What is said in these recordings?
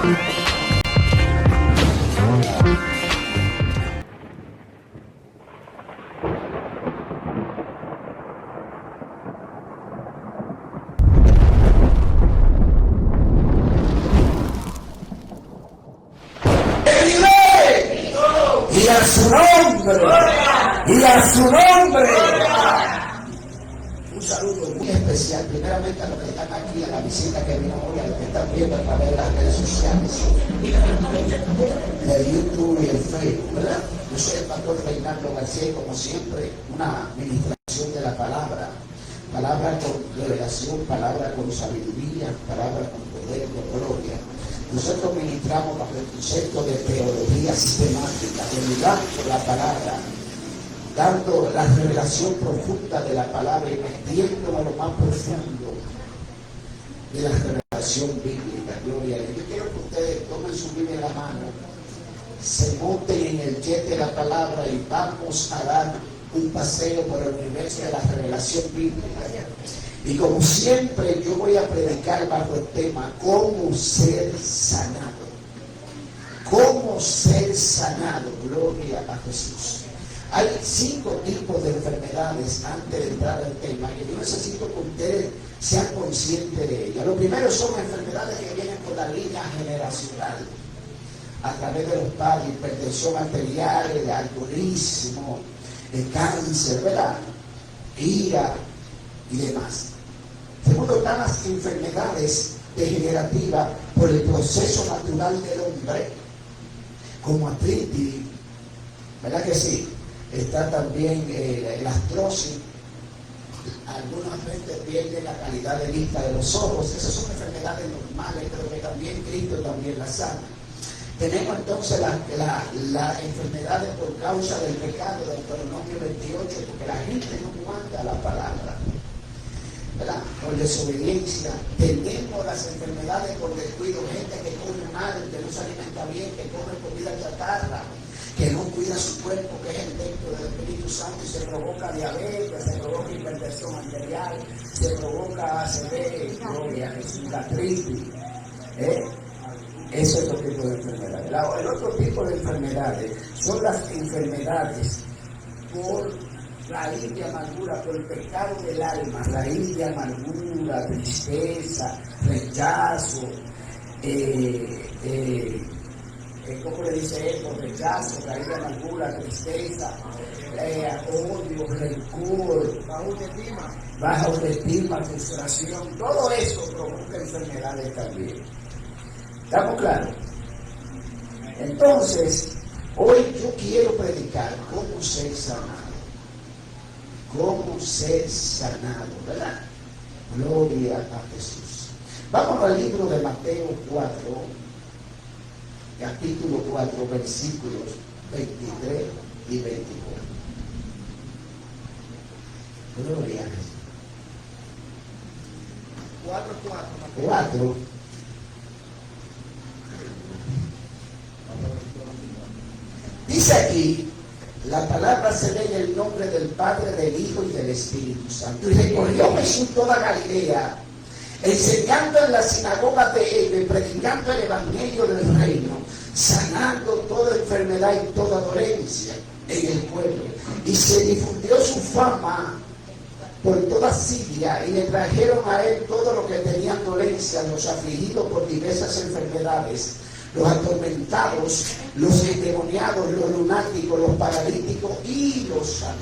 Y a su nombre, y a su nombre. Un saludo muy especial, primeramente a los que están aquí, a la visita que vino hoy, a los que están viendo a través de las redes sociales, de YouTube y el Facebook, ¿verdad? Yo soy el pastor Reinaldo García y como siempre, una ministración de la palabra con revelación, palabra con sabiduría, palabra con poder, con gloria. Nosotros ministramos bajo el concepto de teología sistemática, derivando la palabra, dando la revelación profunda de la palabra y metiéndonos a lo más profundo de la revelación bíblica. Gloria a Dios. Yo quiero que ustedes tomen su Biblia en la mano, se monten en el jet de la palabra y vamos a dar un paseo por el universo de la revelación bíblica. Y como siempre yo voy a predicar bajo el tema cómo ser sanado. Cómo ser sanado. Gloria a Jesús. Hay 5 tipos de enfermedades antes de entrar al tema y yo necesito que ustedes sean conscientes de ellas. Lo primero son enfermedades que vienen por la línea generacional. A través de los padres, hipertensión arterial, el alcoholismo, el cáncer, ¿verdad? Ira y demás. Segundo, están las enfermedades degenerativas por el proceso natural del hombre, como artritis, ¿verdad que sí? Está también la artrosis. Algunas veces pierden la calidad de vista de los ojos. Esas son enfermedades normales, pero que también Cristo también las sana. Tenemos entonces las enfermedades por causa del pecado del Deuteronomio 28, porque la gente no guarda la palabra, ¿verdad? Por desobediencia. Tenemos las enfermedades por descuido, gente que come mal, que no se alimenta bien, que come comida chatarra, que no cuida su cuerpo, que es el templo del Espíritu Santo, y se provoca diabetes, se provoca hipertensión arterial, se provoca ACV, gloria a Jesús, gastritis. Eso es otro tipo de enfermedades. El otro tipo de enfermedades son las enfermedades por raíz de amargura, por el pecado del alma, raíz de amargura, tristeza, rechazo, ¿cómo le dice esto? Rechazo, raíz de amargura, tristeza, odio, rencor, baja autoestima, frustración. Todo eso provoca enfermedades también. ¿Estamos claros? Entonces, hoy yo quiero predicar cómo ser sanado. Cómo ser sanado, ¿verdad? Gloria a Jesús. Vamos al libro de Mateo 4, capítulo 4, versículos 23 y 24. Gloria a Jesús. 4. Dice aquí, la palabra se lee en el nombre del Padre, del Hijo y del Espíritu Santo. Y recorrió Jesús toda Galilea, enseñando en las sinagogas de ellos, predicando el evangelio del reino, sanando toda enfermedad y toda dolencia en el pueblo. Y se difundió su fama por toda Siria, y le trajeron a él todo lo que tenían dolencia, los afligidos por diversas enfermedades, los atormentados, los endemoniados, los lunáticos, los paralíticos y los sanos.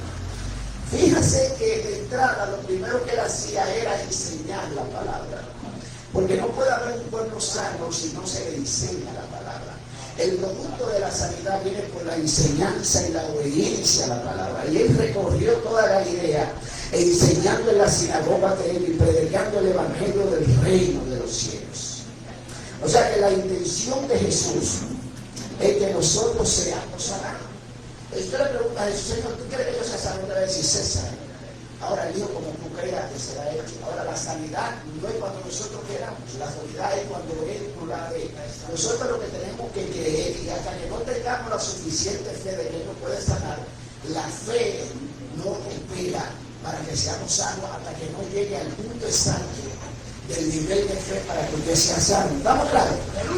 Fíjase que de entrada lo primero que él hacía era enseñar la palabra, porque no puede haber un pueblo sano si no se le enseña la palabra. El producto de la sanidad viene por la enseñanza y la obediencia a la palabra. Y él recorrió toda Galilea, enseñando en las sinagogas de él y predicando el evangelio del reino de los cielos. O sea que la intención de Jesús es que nosotros seamos sanados. Usted le pregunta a Jesús: Señor, ¿tú quieres que yo sea sano? Te va a decir: César. Ahora el Hijo, como tú creas, que será hecho. Ahora la sanidad no es cuando nosotros queramos, la sanidad es cuando Él nos la dé. Nosotros lo que tenemos que creer, y hasta que no tengamos la suficiente fe de que Él nos puede sanar, la fe no opera para que seamos sanos hasta que no llegue al punto exacto del nivel de fe para que usted sea sano. ¿Estamos claros?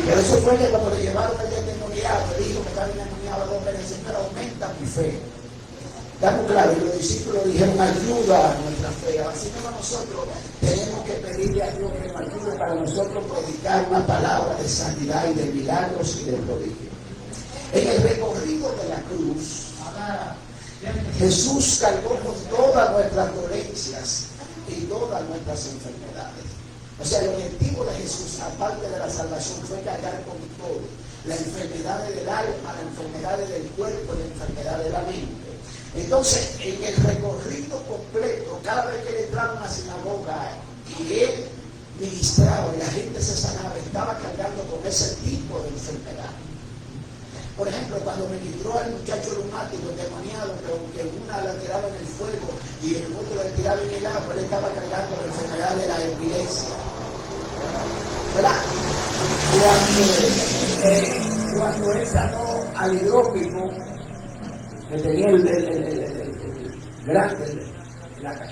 Por eso fue que cuando le llevaron el endemoniado, le dijo que estaba endemoniado 2 veces, pero aumenta mi fe. Estamos claros, y los discípulos dijeron, ayuda a nuestra fe. Así como nosotros tenemos que pedirle a Dios que nos ayude para nosotros predicar una palabra de sanidad y de milagros y de prodigio. En el recorrido de la cruz, Jesús cargó con todas nuestras dolencias y todas nuestras enfermedades. O sea, el objetivo de Jesús, aparte de la salvación, fue cargar con todo. Las enfermedades del alma, las enfermedades del cuerpo, las enfermedades de la mente. Entonces, en el recorrido completo, cada vez que él entraba a una sinagoga y él ministraba y la gente se sanaba, estaba cargando con ese tipo de enfermedad. Por ejemplo, cuando ministró al muchacho reumático, endemoniado, que una la tiraba en el fuego y el otro la tiraba en el agua, él estaba cargando la enfermedad de la epilepsia. ¿Verdad? Cuando él sanó al hidrópico, que tenía el grande,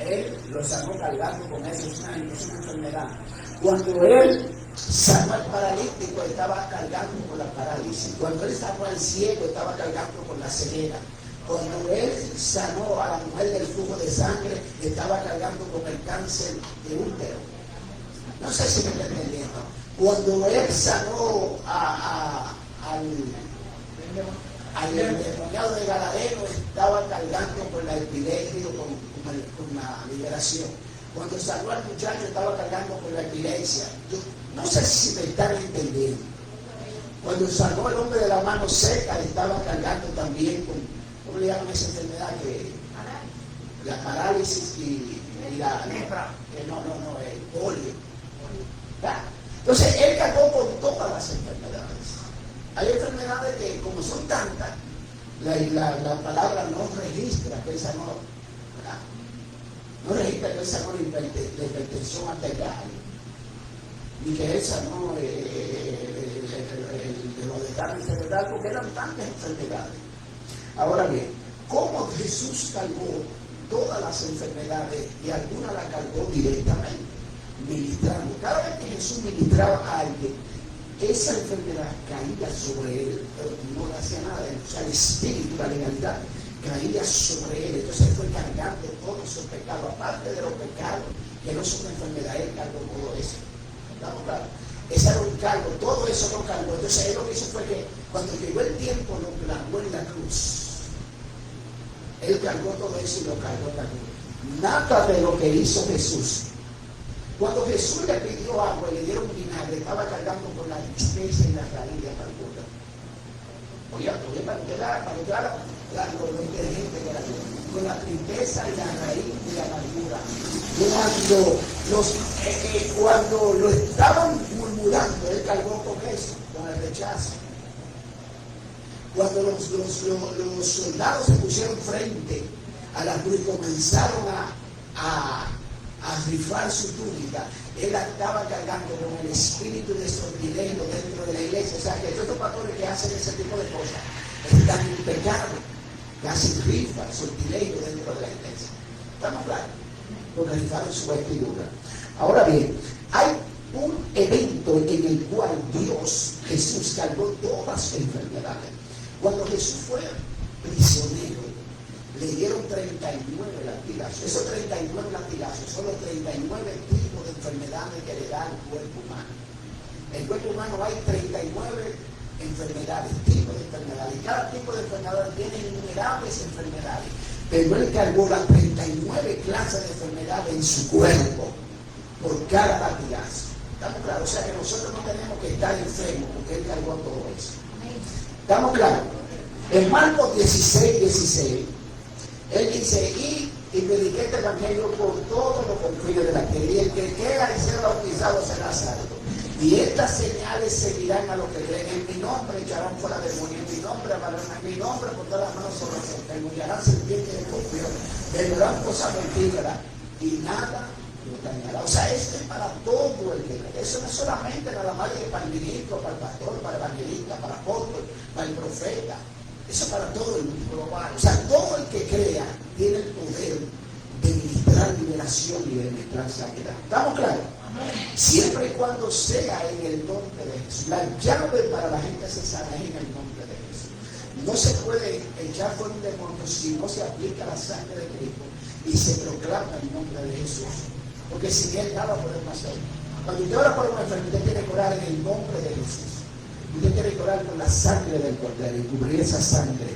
él lo sanó cargando con eso, es una enfermedad. Cuando él sanó al paralítico, estaba cargando con la parálisis. Cuando él sanó al ciego, estaba cargando con la ceguera. Cuando él sanó a la mujer del flujo de sangre, estaba cargando con el cáncer de útero. No sé si me está entendiendo. Cuando él sanó al endemoniado de Gadareno, estaba cargando con la epilepsia, con la liberación. Cuando sanó al muchacho, estaba cargando con la epilepsia. Yo no sé si me están entendiendo. Cuando sanó al hombre de la mano seca, estaba cargando también con, ¿cómo le llaman esa enfermedad? La parálisis y la lepra. El polio. Entonces, él cargó con todas las enfermedades. Hay enfermedades que, como son tantas, la palabra no registra que él sanó, ¿verdad? No registra que él sanó la hipertensión arterial, ni que él sanó lo de tal enfermedad, porque eran tantas enfermedades. Ahora bien, ¿cómo Jesús cargó todas las enfermedades y algunas las cargó directamente? Ministrando. Cada vez que Jesús ministraba a alguien, esa enfermedad caía sobre él, pero no le hacía nada. O sea, el espíritu, la legalidad, caía sobre él. Entonces él fue cargando todos sus pecados, aparte de los pecados que no son una enfermedad, él cargó todo eso. ¿Estamos claros? Ese era un cargo, todo eso lo cargó. Entonces él lo que hizo fue que cuando llegó el tiempo lo clavó en la cruz. Él cargó todo eso y lo cargó en la cruz. Nada de lo que hizo Jesús. Cuando Jesús le pidió agua y le dieron vinagre, estaba cargando con la tristeza y la raíz de amargura. Oye, para que lo inteligente que era yo. Con la tristeza y la raíz de amargura. Cuando lo estaban murmurando, él cargó con eso, con el rechazo. Cuando los soldados se pusieron frente a la cruz y comenzaron a rifar su túnica, él estaba cargando con el espíritu de sortilegio dentro de la iglesia. O sea, que estos pastores que hacen ese tipo de cosas están en pecado, que hacen rifas, sortilegio dentro de la iglesia. ¿Estamos claros? Porque rifaron su vestidura. Ahora bien, hay un evento en el cual Jesús cargó todas sus enfermedades. Cuando Jesús fue prisionero, le dieron 39 latigazos. Esos 39 latigazos son los 39 tipos de enfermedades que le da al cuerpo humano. En el cuerpo humano hay 39 enfermedades, tipos de enfermedades. Y cada tipo de enfermedad tiene innumerables enfermedades. Pero él cargó las 39 clases de enfermedades en su cuerpo por cada latigazo. ¿Estamos claros? O sea que nosotros no tenemos que estar enfermos porque él cargó todo eso. ¿Estamos claros? En Marcos 16:16. Él dice, y prediqué este evangelio por todos los confines de la tierra, y el que quiera y sea bautizado será salvo. Y estas señales seguirán a los que creen en mi nombre, echarán fuera demonios, en mi nombre hablarán, en mi nombre pondrán las manos sobre los enfermos, y harán serpientes de escorpión, vendrán cosas mortíferas, y nada los dañará. O sea, esto es para todo el que cree. Eso no es solamente nada más para el ministro, para el pastor, para el evangelista, para el apóstol, para el profeta. Eso para todo el mundo global. O sea, todo el que crea tiene el poder de ministrar liberación y de ministrar sanidad. ¿Estamos claros? Siempre y cuando sea en el nombre de Jesús. La llave para la gente se sana es en el nombre de Jesús. No se puede echar fuera un demonio si no se aplica la sangre de Cristo y se proclama el nombre de Jesús. Porque sin Él nada podemos hacer. Cuando usted ora por una enfermedad, usted tiene que orar en el nombre de Jesús. Usted tiene que orar con la sangre del Cordero y cubrir esa sangre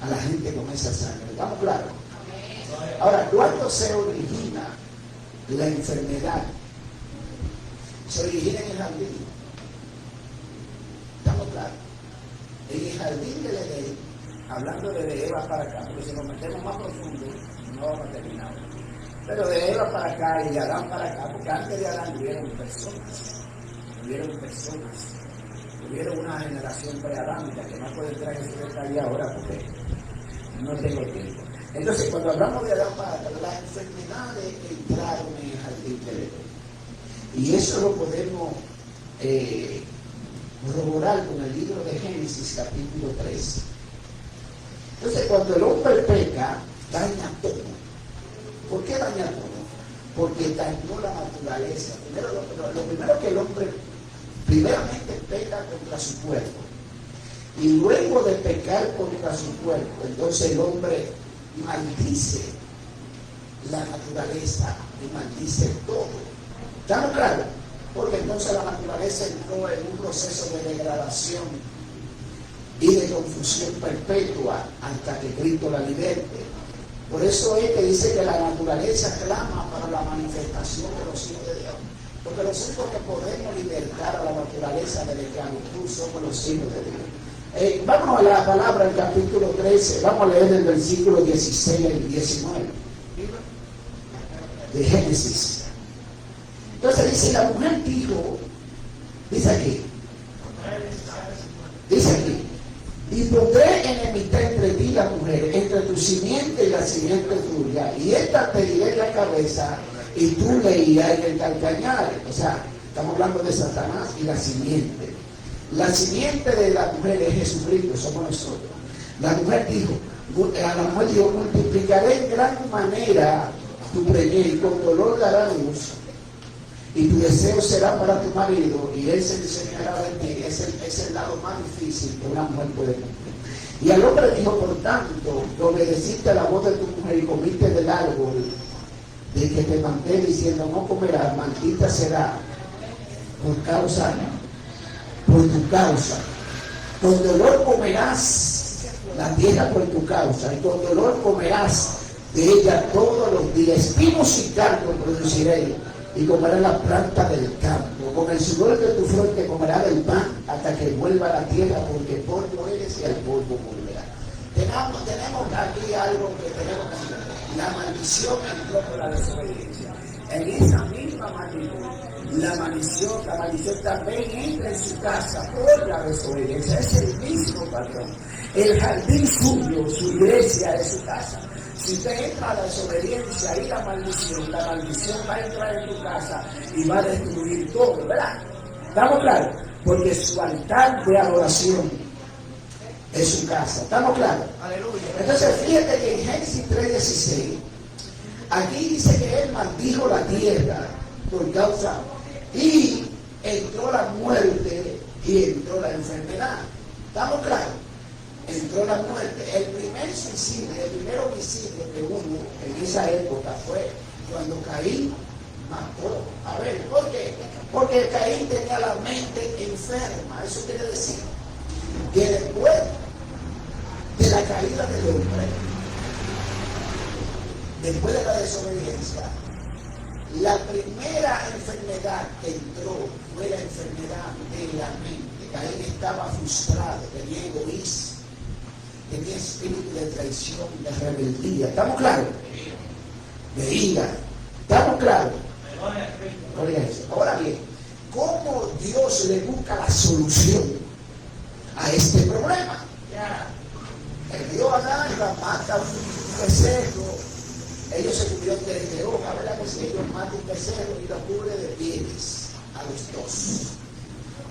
a la gente con esa sangre. ¿Estamos claros? Ahora, ¿cuándo se origina la enfermedad? Se origina en el jardín. ¿Estamos claros? En el jardín del Edén, hablando de Eva para acá, porque si nos metemos más profundo, no vamos a terminar. Pero de Eva para acá y de Adán para acá, porque antes de Adán hubieron personas, hubieron una generación preadámica, que no puedo entrar en ese detalle ahora porque no tengo tiempo. Entonces, cuando hablamos de Adán para acá, las enfermedades entraron en el jardín del Edén. Y eso lo podemos corroborar con el libro de Génesis, capítulo 3. Entonces, cuando el hombre peca, daña todo. ¿Por qué daña todo? Porque dañó la naturaleza. Lo primero que el hombre primeramente peca contra su cuerpo. Y luego de pecar contra su cuerpo, entonces el hombre maldice la naturaleza y maldice todo. ¿Estamos claros? Porque entonces la naturaleza entró en un proceso de degradación y de confusión perpetua hasta que Cristo la liberte. Por eso es que dice que la naturaleza clama para la manifestación de los hijos de Dios. Porque los únicos que podemos libertar a la naturaleza de la esclavitud somos los hijos de Dios. Vamos a la palabra del capítulo 13, vamos a leer el versículo 16 y 19 de Génesis. Entonces dice, la mujer dijo, dice aquí, y pondré enemistad entre ti y la mujer, entre tu simiente y la simiente tuya, y esta te herirá en la cabeza, y tú le irás en el calcañar. O sea, estamos hablando de Satanás y la simiente. La simiente de la mujer es Jesucristo, somos nosotros. La mujer dijo, multiplicaré en gran manera tu preñez, y con dolor darás luz, y tu deseo será para tu marido, y él se enseñará de ti. Es el lado más difícil que una mujer puede cumplir. Y al hombre dijo, por tanto, obedeciste a la voz de tu mujer y comiste del árbol de que te mandé diciendo, no comerás, maldita será por tu causa. Con dolor comerás la tierra por tu causa, y con dolor comerás de ella todos los días. Espinos y cardos produciré, y comerás la planta del campo. Con el sudor de tu frente comerás el pan hasta que vuelva a la tierra, porque polvo eres y al polvo volverás. Tenemos aquí algo que tenemos que hacer. La maldición entró por la desobediencia. En esa misma maldición, la maldición también entra en su casa por la desobediencia. Es el mismo patrón. El jardín suyo, su iglesia es su casa. Si usted entra a la desobediencia y la maldición va a entrar en tu casa y va a destruir todo, ¿verdad? ¿Estamos claros? Porque su altar de adoración es su casa. ¿Estamos claros? Aleluya. Entonces fíjate que en Génesis 3:16, aquí dice que él maldijo la tierra por causa, y entró la muerte y entró la enfermedad. ¿Estamos claros? Entró la muerte. El primer homicidio que hubo en esa época fue cuando Caín mató a Abel. ¿Por qué? Porque Caín tenía la mente enferma. Eso quiere decir que después de la caída del hombre, después de la desobediencia, la primera enfermedad que entró fue la enfermedad de la mente. Caín estaba frustrado, tenía egoísmo, tenía espíritu de traición, de rebeldía. ¿Estamos claros? De ira. ¿Estamos claros? Ahora bien, ¿cómo Dios le busca la solución a este problema? El Dios agarra, mata un becerro. Ellos se cubrieron de hoja, ¿verdad que sí? Ellos matan un becerro y lo cubre de pieles a los dos.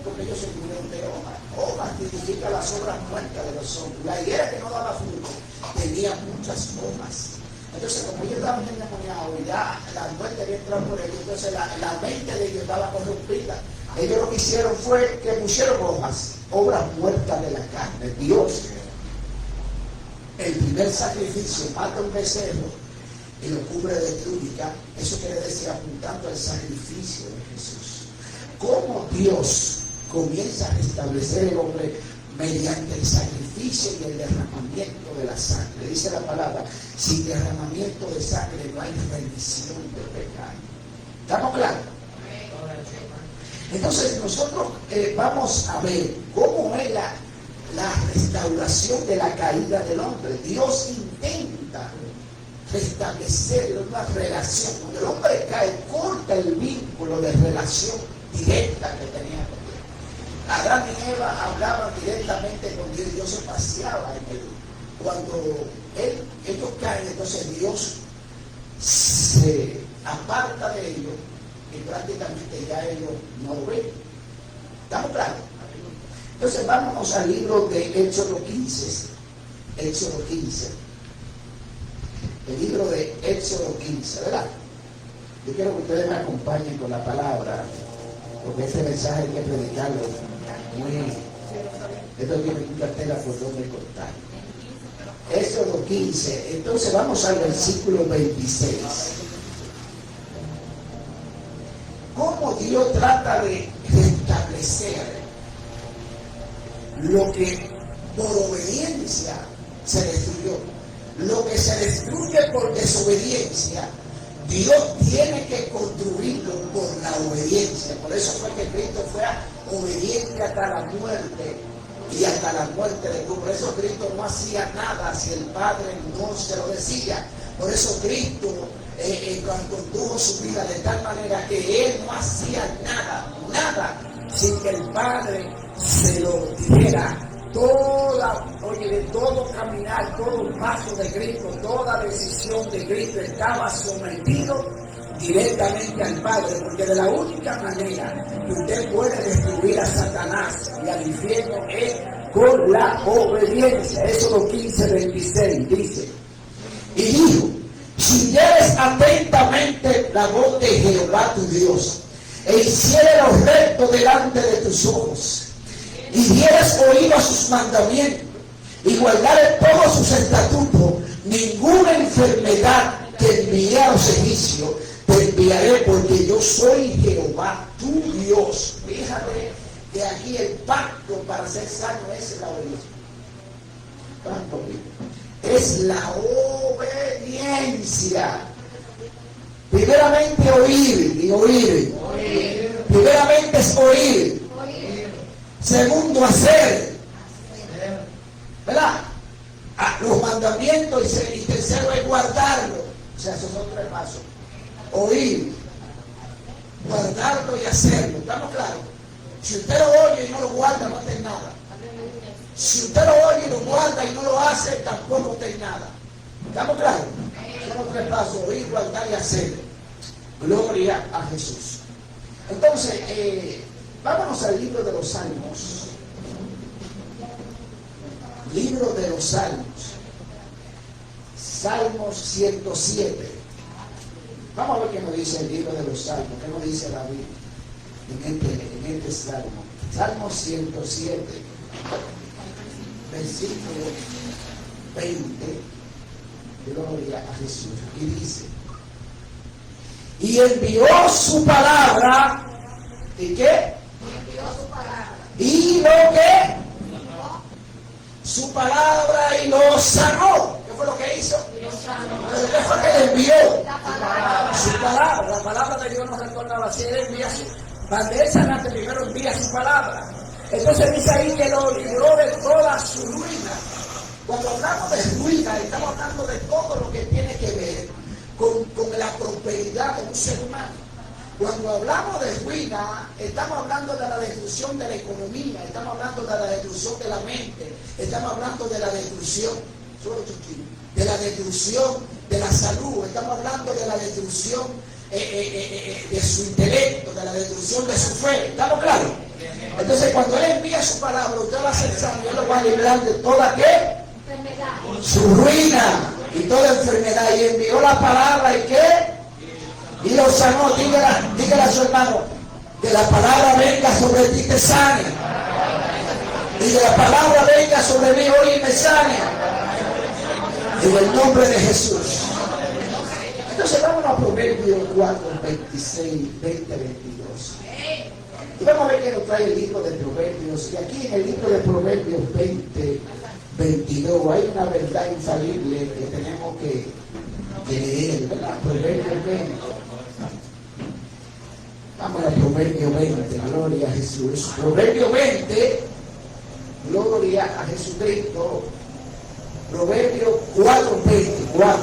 Porque ellos se cubrieron de hoja. Hoja significa las obras muertas de los hombres. La higuera que no daba fruto tenía muchas hojas. Entonces, como ellos estaban endemoniados y ya la muerte había entrado por ellos, entonces la mente de ellos estaba corrompida. Ellos lo que hicieron fue que pusieron obras muertas de la carne. Dios, el primer sacrificio, mata un becerro y lo cubre de túnica. Eso quiere decir apuntando al sacrificio de Jesús. ¿Cómo Dios comienza a restablecer el hombre? Mediante el sacrificio y el derramamiento de la sangre. Dice la palabra, sin derramamiento de sangre no hay remisión de pecado. ¿Estamos claros? Entonces nosotros vamos a ver cómo es la restauración de la caída del hombre. Dios intenta restablecer una relación. Cuando el hombre cae, corta el vínculo de relación directa que tenía con Dios. Adán y Eva hablaban directamente con Dios. Dios se paseaba en él. Cuando ellos caen, entonces Dios se aparta de ellos y prácticamente ya ellos no lo ven. ¿Estamos claros? Entonces vámonos al libro de Éxodo 15. Éxodo 15. El libro de Éxodo 15, ¿verdad? Yo quiero que ustedes me acompañen con la palabra, porque este mensaje hay que predicarlo muy... Esto tiene una tela por donde cortar. Éxodo 15. Entonces vamos al versículo 26. ¿Cómo Dios trata de restablecer lo que por obediencia se destruyó? Lo que se destruye por desobediencia, Dios tiene que construirlo por la obediencia. Por eso fue que Cristo fue obediente hasta la muerte y hasta la muerte de cruz. Por eso Cristo no hacía nada si el Padre no se lo decía. Por eso Cristo cuando tuvo su vida de tal manera que Él no hacía nada sin que el Padre se lo dijera. De todo caminar, todo paso de Cristo, toda decisión de Cristo estaba sometido directamente al Padre, porque de la única manera que usted puede destruir a Satanás y al infierno es con la obediencia. Éxodo 15:26 dice, y dijo, si oyeres atentamente la voz de Jehová tu Dios, e hicieres lo recto delante de tus ojos, y dieres oído a sus mandamientos, y guardares todos sus estatutos, ninguna enfermedad que envié a los egipcios te enviaré, porque yo soy Jehová tu Dios. Fíjate que aquí el pacto para ser sano es la obediencia. Es la obediencia. Primeramente oír y oír. Primeramente es oír. Segundo, hacer. ¿Verdad? Los mandamientos y tercero es guardarlo. O sea, esos son 3 pasos. Oír, guardarlo y hacerlo. ¿Estamos claros? Si usted lo oye y no lo guarda, no hace nada. Si usted lo oye y lo guarda y no lo hace, tampoco hace nada. ¿Estamos claros? Son los 3 pasos. Oír, guardar y hacer. Gloria a Jesús. Entonces, vámonos al libro de los Salmos. Libro de los Salmos. Salmos 107. Vamos a ver qué nos dice el libro de los Salmos. ¿Qué nos dice David en este Salmo? Salmo 107, versículo 20. Gloria a Jesús. Y dice, y envió su palabra. ¿Y qué? Y lo que su palabra y lo sanó. ¿Qué fue lo que hizo? ¿Pero qué fue que le envió? Su palabra. La palabra de Dios nos recordaba si él envía para él sanarte primero envía su palabra. Entonces dice ahí que lo libró de toda su ruina. Cuando hablamos de ruina, estamos hablando de todo lo que tiene que ver con la prosperidad de un ser humano. Cuando hablamos de ruina, estamos hablando de la destrucción de la economía, estamos hablando de la destrucción de la mente, estamos hablando de la destrucción de la salud, estamos hablando de la destrucción de su intelecto, de la destrucción de su fe. ¿Estamos claros? Entonces, cuando Él envía su palabra, usted va a ser sano y Él lo va a librar de toda ¿qué? Su ruina. y toda enfermedad, y envió la palabra y ¿qué? Y lo sanó. Dígale a su hermano, que la palabra venga sobre ti y te sane. Y que la palabra venga sobre mí hoy y me sane. En el nombre de Jesús. Entonces vamos a Proverbios 4, 26, 20, 22. Y vamos a ver qué nos trae el libro de Proverbios. Y aquí en el libro de Proverbios 20, 22 hay una verdad infalible que tenemos que leer, ¿verdad? Proverbios 20. Vamos a Proverbios 20, gloria a Jesús. Proverbios 20, gloria a Jesucristo. Proverbios 4, 20, 4,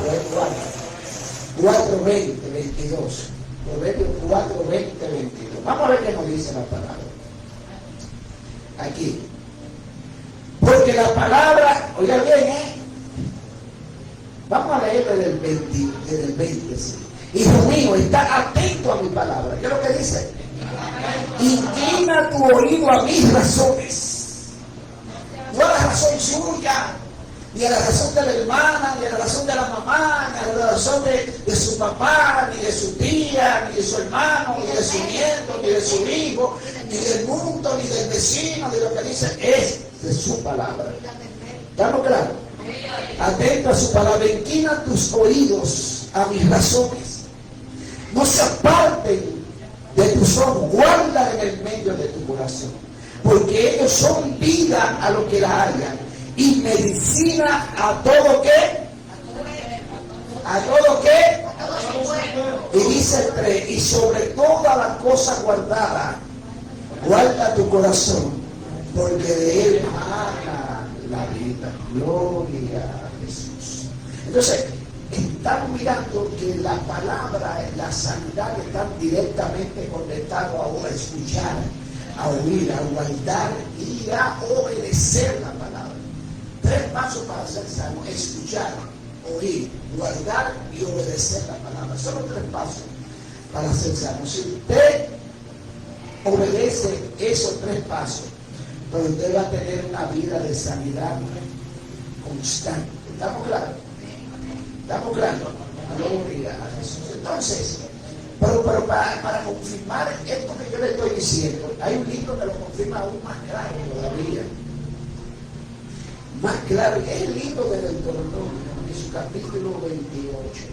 20, 22. Proverbios 4, 20, 22. Vamos a ver qué nos dice la palabra. Aquí. Porque la palabra, oiga bien, vamos a leer desde el 20. ¿Sí? Hijo mío, está atento a mi palabra. ¿Qué es lo que dice? Inclina tu oído a mis razones. No a la razón suya, ni a la razón de la hermana, ni a la razón de la mamá, ni a la razón de su papá, ni de su tía, ni de su hermano, ni de su nieto, ni de su hijo, ni del mundo, ni del vecino, ni de lo que dice. Es de su palabra. ¿Estamos claros? Atento a su palabra. Inclina tus oídos a mis razones. No se aparten de tus ojos. Guarda en el medio de tu corazón. Porque ellos son vida a los que la hallan. Y medicina a todo qué. A todo qué. Y dice el 3. Y sobre todas las cosas guardadas, guarda tu corazón. Porque de él mana la vida. Gloria a Jesús. Entonces, estamos mirando que la palabra, la sanidad están directamente conectados a escuchar, a oír, a guardar y a obedecer la palabra. 3 pasos para ser sano: escuchar, oír, guardar y obedecer la palabra. Solo 3 pasos para ser sano. Si usted obedece esos 3 pasos, pues usted va a tener una vida de sanidad constante. ¿Estamos claros? ¿Estamos claros? Gloria a Jesús. Entonces, pero para confirmar esto que yo le estoy diciendo, hay un libro que lo confirma aún más claro todavía. Más claro, es el libro de Deuteronomio, en su capítulo 28.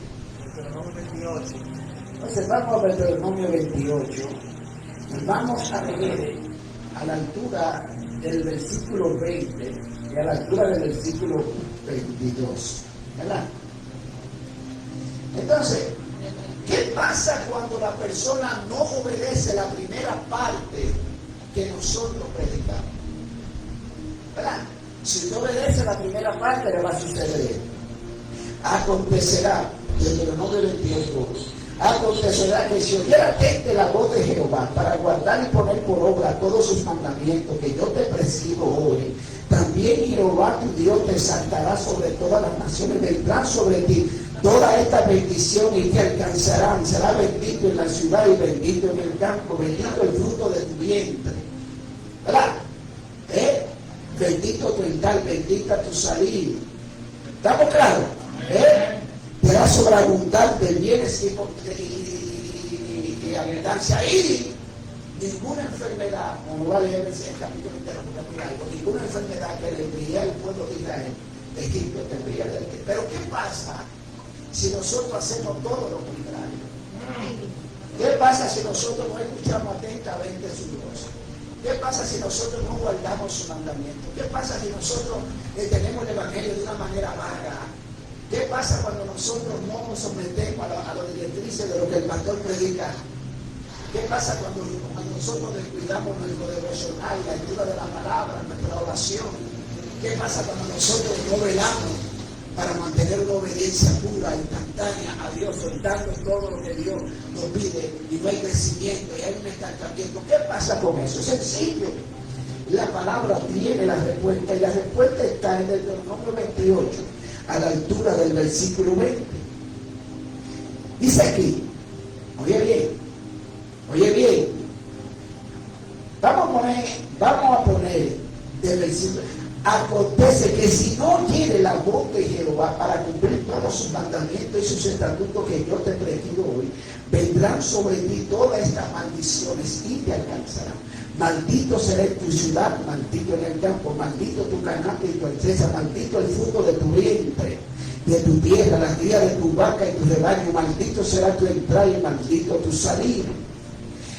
Deuteronomio 28. Entonces vamos a Deuteronomio 28. Vamos a leer a la altura del versículo 20 y a la altura del versículo 22. ¿Verdad? Entonces, ¿qué pasa cuando la persona no obedece la primera parte que nosotros predicamos? ¿Verdad? Si usted obedece la primera parte, le va a suceder. Acontecerá, Deuteronomio 28, acontecerá que si oyera atente la voz de Jehová para guardar y poner por obra todos sus mandamientos que yo te prescribo hoy, también Jehová tu Dios te exaltará sobre todas las naciones, vendrán sobre ti toda esta bendición y te alcanzarán. Será bendito en la ciudad y bendito en el campo, bendito el fruto de tu vientre. ¿Verdad? Bendito tu entrar, bendita tu salir. ¿Estamos claros? Te va a sobreabundar de bienes y abundancia. Y ninguna enfermedad, como va a leer el capítulo entero, ninguna enfermedad que le envié al pueblo de Israel, de Egipto, te envía del que. Pero ¿qué pasa si nosotros hacemos todo lo contrario? ¿Qué pasa si nosotros no escuchamos atentamente su voz? ¿Qué pasa si nosotros no guardamos su mandamiento? ¿Qué pasa si nosotros tenemos el evangelio de una manera vaga? ¿Qué pasa cuando nosotros no nos sometemos a las directrices de lo que el pastor predica? ¿Qué pasa cuando nosotros descuidamos nuestro devocional, la lectura de la palabra, nuestra oración? ¿Qué pasa cuando nosotros no velamos para mantener una obediencia pura, instantánea a Dios, soltando todo lo que Dios nos pide y no hay crecimiento y hay un estancamiento? ¿Qué pasa con eso? Es sencillo. La palabra tiene la respuesta y la respuesta está en el Deuteronomio 28, a la altura del versículo 20. Dice aquí, oye bien, vamos a poner del versículo: acontece que si no oyere la voz de Jehová para cumplir todos sus mandamientos y sus estatutos que yo te prescribo hoy, vendrán sobre ti todas estas maldiciones y te alcanzarán. Maldito será en tu ciudad, maldito en el campo, maldito tu canasta y tu alteza, maldito el fruto de tu vientre, de tu tierra, la cría de tu vaca y tu rebaño, maldito será tu entrada y maldito tu salida.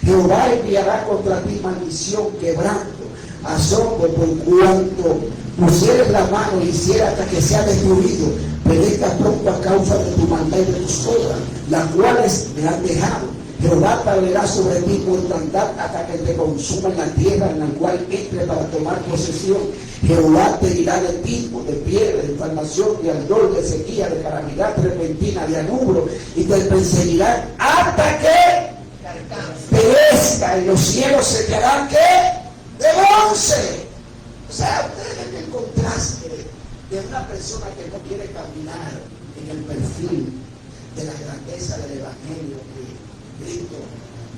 Jehová enviará contra ti maldición, quebranto, asombro, por cuanto pusieres la mano y hiciera hasta que sea destruido, perezca pronto a causa de tu maldad y de tus obras, las cuales me han dejado. Jehová traerá sobre ti mortandad hasta que te consuma en la tierra en la cual entre para tomar posesión. Jehová te dirá de tipo, de piedra, de inflamación, de ardor, de sequía, de calamidad repentina, de anubro, y te perseguirán hasta que perezca, y los cielos se quedarán ¿qué? De bronce. O sea, ustedes ven el contraste de una persona que no quiere caminar en el perfil de la grandeza del Evangelio que Cristo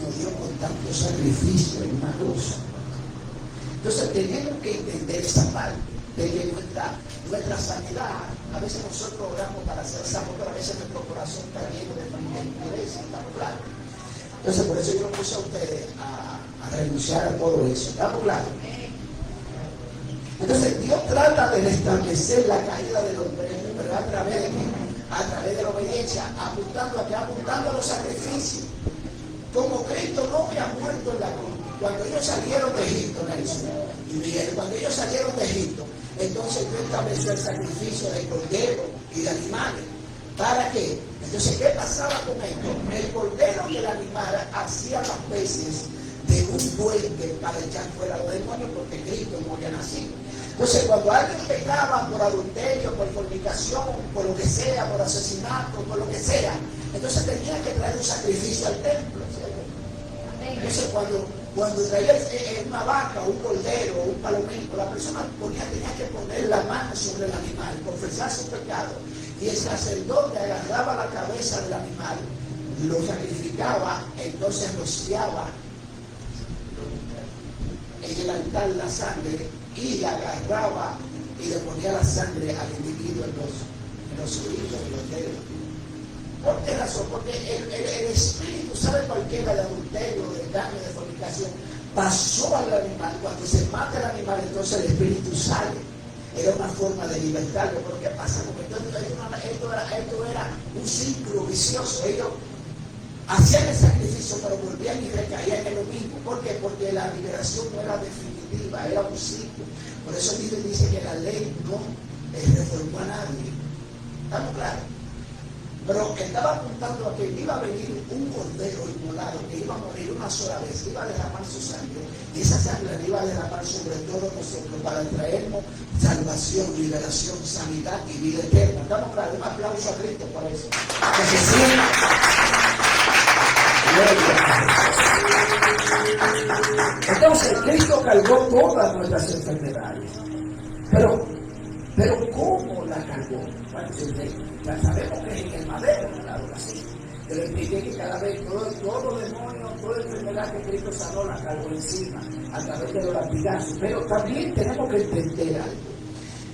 nos dio con tanto sacrificio en una cruz. Entonces tenemos que entender esa parte de que nuestra sanidad, a veces nosotros oramos para ser sanos, pero a veces nuestro corazón está lleno de pereza, ¿estamos claros? Entonces por eso yo puse a ustedes a renunciar a todo eso, ¿estamos claros? Entonces Dios trata de restablecer la caída del hombre, pero a través de qué? A través de la obediencia, apuntando a los sacrificios. Como Cristo no había muerto en la cruz, cuando ellos salieron de Egipto, y Miguel, cuando ellos salieron de Egipto, entonces Dios estableció el sacrificio de cordero y de animales. ¿Para qué? Entonces, ¿qué pasaba con esto? El cordero y el animal hacía las veces de un puente para echar fuera a los demonios, porque Cristo no había nacido. Entonces, cuando alguien pecaba por adulterio, por fornicación, por lo que sea, por asesinato, por lo que sea, entonces tenía que traer un sacrificio al templo. Entonces, cuando traía una vaca, un cordero, un palomino, la persona tenía que poner la mano sobre el animal, confesar su pecado, y el sacerdote agarraba la cabeza del animal, lo sacrificaba, entonces rociaba en el altar la sangre y agarraba y le ponía la sangre al individuo en los oídos y los dedos. ¿Por qué razón? Porque el espíritu, ¿sabe cualquiera de adulterio, de engaño, de fornicación? Pasó al animal. Cuando se mata el animal, entonces el espíritu sale. Era una forma de libertarlo. ¿Pero qué pasa? Porque esto era un círculo vicioso. Ellos hacían el sacrificio, pero volvían y recaían en lo mismo. ¿Por qué? Porque la liberación no era definitiva, era un ciclo. Por eso dice que la ley no reformó a nadie. ¿Estamos claros? Pero estaba apuntando a que iba a venir un cordero inmolado, que iba a morir una sola vez, que iba a derramar su sangre, y esa sangre la iba a derramar sobre todos nosotros para traernos salvación, liberación, sanidad y vida eterna. ¿Estamos claros? Un aplauso a Cristo por eso. Que se sienta. Entonces, Cristo cargó todas nuestras enfermedades. Pero ¿cómo la cargó? Ya sabemos que es en el madero, claro que sí. Pero expliqué que cada vez todo demonio, toda enfermedad que Cristo sanó la cargó encima a través de los latigazos. Pero también tenemos que entender algo.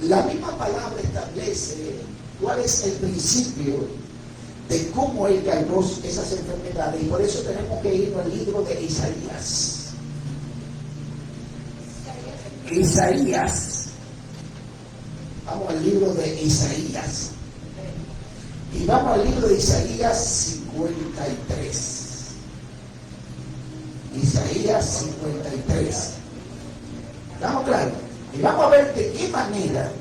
La misma palabra establece cuál es el principio de cómo Él cargó esas enfermedades. Y por eso tenemos que ir al libro de Isaías. Vamos al libro de Isaías. Y vamos al libro de Isaías 53. Isaías 53. ¿Estamos claros? Y vamos a ver de qué manera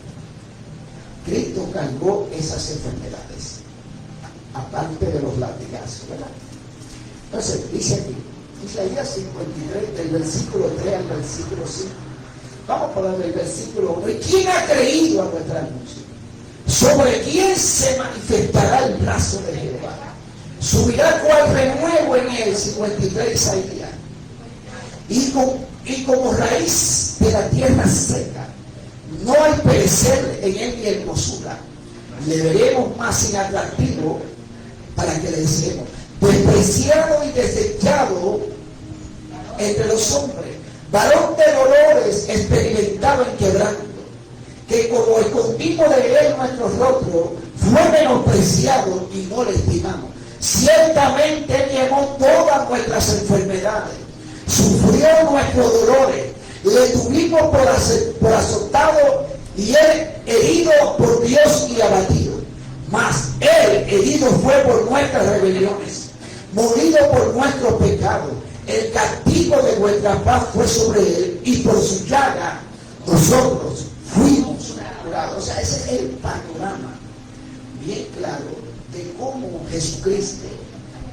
Cristo cargó esas enfermedades. Aparte de los latigazos, ¿verdad? Entonces, dice aquí, Isaías 53, del versículo 3 al versículo 5. Vamos por el versículo 1. ¿Y quién ha creído a nuestra anuncio? ¿Sobre quién se manifestará el brazo de Jehová? Subirá cual renuevo en él, 53 Isaías. Y como raíz de la tierra seca, no hay perecer en él ni hermosura. Le veremos más inatractivo para que le deseemos. Despreciado y desechado entre los hombres, varón de dolores, experimentado en quebranto, que como escondimos de él nuestro rostro, fue menospreciado y no le estimamos. Ciertamente él llevó todas nuestras enfermedades, sufrió nuestros dolores, le tuvimos por azotado y él herido por Dios y abatido. Mas él herido fue por nuestras rebeliones, molido por nuestros pecados. El castigo de nuestra paz fue sobre él y por su llaga nosotros fuimos curados. O sea, ese es el panorama bien claro de cómo Jesucristo,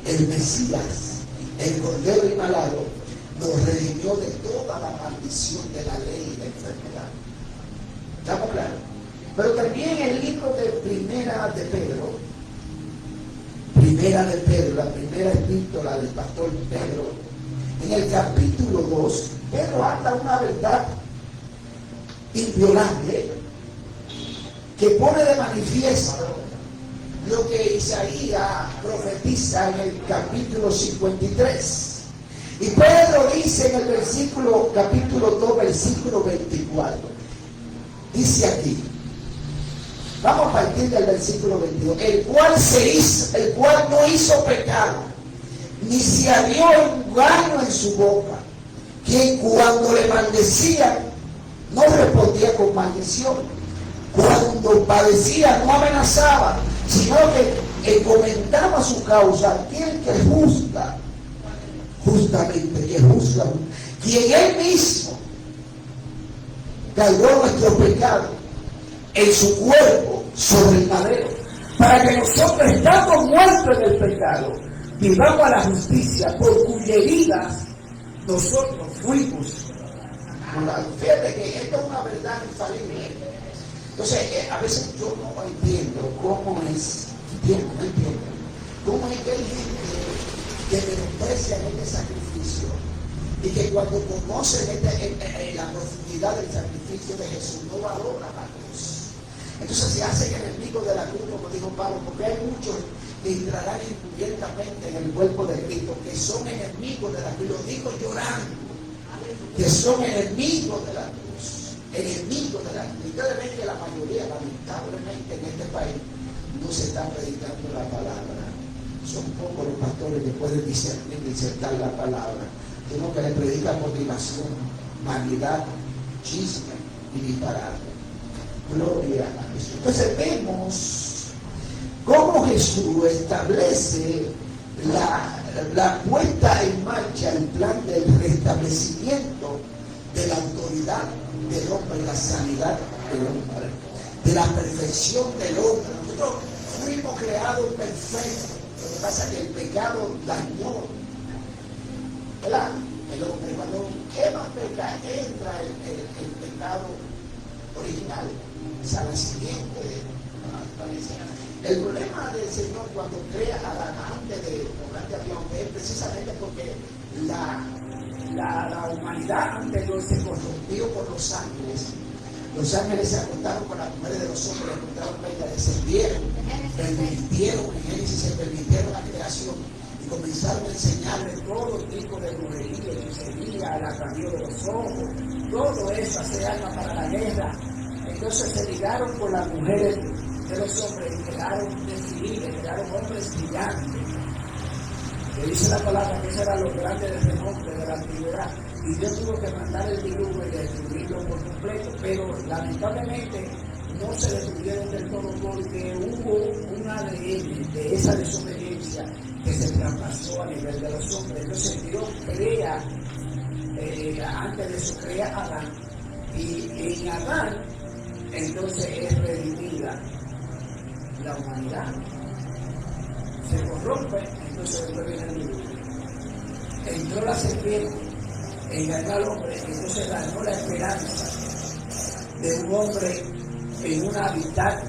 el Mesías, el Cordero Inmolado, nos redimió de toda la maldición de la ley y la enfermedad. ¿Estamos claros? Pero también el libro de Primera de Pedro, la primera epístola del pastor Pedro, en el capítulo 2, Pedro habla una verdad inviolable que pone de manifiesto lo que Isaías profetiza en el capítulo 53. Y Pedro dice en el capítulo 2, versículo 24, dice aquí, vamos a partir del versículo 22, el cual no hizo pecado, ni se halló engaño en su boca, quien cuando le maldecía no respondía con maldición, cuando padecía no amenazaba, sino que encomendaba su causa a aquel que juzga justamente, que juzga, quien él mismo cargó nuestro pecado en su cuerpo sobre el madero, para que nosotros, estando muertos en el pecado, vivamos a la justicia, por cuya herida nosotros fuimos curados. Fíjate que esto es una verdad infalible. Entonces, a veces yo no entiendo cómo es, no entiendo cómo es que hay gente que menosprecia este sacrificio y que cuando conocen la profundidad del sacrificio de Jesús no valoran la cruz. Entonces se hacen enemigos de la cruz, como dijo Pablo, porque hay muchos que entrarán encubiertamente en el cuerpo de Cristo, que son enemigos de la cruz. Lo digo llorando, que son enemigos de la cruz, enemigos de la cruz. Ustedes ven que la mayoría, lamentablemente, en este país no se está predicando la palabra. Son pocos los pastores que pueden disertar la palabra, sino que le predican motivación, vanidad, chisme y disparate. Gloria a Jesús. Entonces vemos cómo Jesús establece la puesta en marcha, el plan del restablecimiento de la autoridad del hombre, la sanidad del hombre, de la perfección del hombre. Nosotros fuimos creados perfectos. Lo que pasa es que el pecado dañó, ¿verdad? El hombre, cuando entra el pecado original, es a la siguiente. El problema del Señor cuando crea a Adán antes de tocar a Dios es precisamente porque la humanidad anterior se corrompió por los ángeles. Los ángeles se acostaron con las mujeres de los hombres, encontraron bella, descendieron, permitieron, en Génesis se permitieron la creación y comenzaron a enseñarle todo tipo de brujería, hechicería, el atavío de los ojos, todo eso, hacer armas para la guerra. Entonces se ligaron con las mujeres de los hombres y quedaron decididos, quedaron hombres brillantes. Que dice la palabra que esos eran los grandes de renombre de la antigüedad. Y Dios tuvo que mandar el diluvio y destruirlo por completo, pero lamentablemente no se destruyeron del todo porque hubo un ADN de esa desobediencia que se traspasó a nivel de los hombres. Entonces Dios crea, antes de eso crea a Adán, y en Adán entonces es redimida la humanidad. Se corrompe, entonces después viene el diluvio. Entró la serpiente, engañó al hombre, entonces ganó la esperanza de un hombre en un hábitat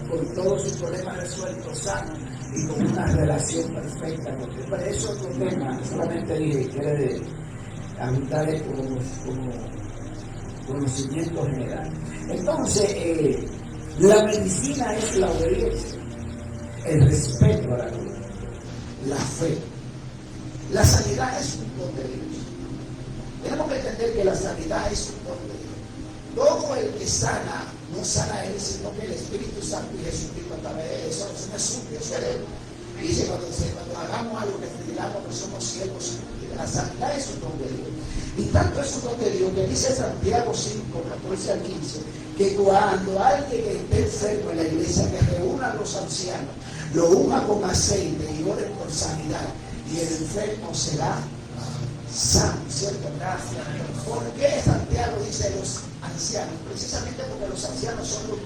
con todos sus problemas resueltos, sanos y con una relación perfecta. Porque para eso otro tema, solamente dije que era de habitar como conocimiento general. Entonces, la medicina es la obediencia, el respeto a la vida, la fe. La sanidad es un don de Dios. Tenemos que entender que la sanidad es un don de Dios. Todo el que sana no sana él, sino que el Espíritu Santo y Jesucristo a través de él. Eso no es suyo, eso es él. Y dice, cuando hagamos algo que digamos que somos siervos, la sanidad es un don de Dios. Y tanto es un don de Dios que dice Santiago 5, 14 al 15, que cuando alguien esté enfermo en la iglesia, que reúna a los ancianos, lo unja con aceite y oren por sanidad, y el enfermo será sano, ¿cierto? Gracias. ¿Por qué Santiago dice los ancianos? Precisamente porque los ancianos son los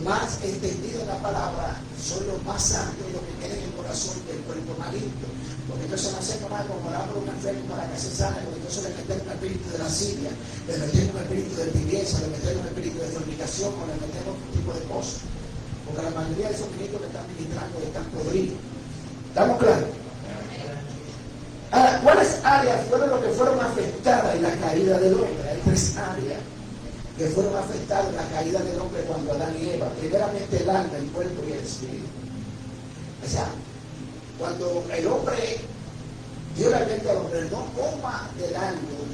más entendidos en la palabra, son los más santos y los que tienen el corazón del cuerpo maligno. Porque entonces no hacemos nada como orar por un enfermo para que se sane, porque entonces le metemos un espíritu de lascivia, le metemos un espíritu de tibieza, le metemos un espíritu de fornicación, o le metemos otro tipo de cosas. Porque la mayoría de esos ministros que están ministrando están podridos. ¿Estamos claros? Ahora, ¿cuáles áreas fueron lo que fueron afectadas en la caída del hombre? Hay 3 áreas que fueron afectadas en la caída del hombre cuando Adán y Eva. Primeramente el alma, el cuerpo y el espíritu. O sea, cuando el hombre, Dios le advierte al hombre, no coma del árbol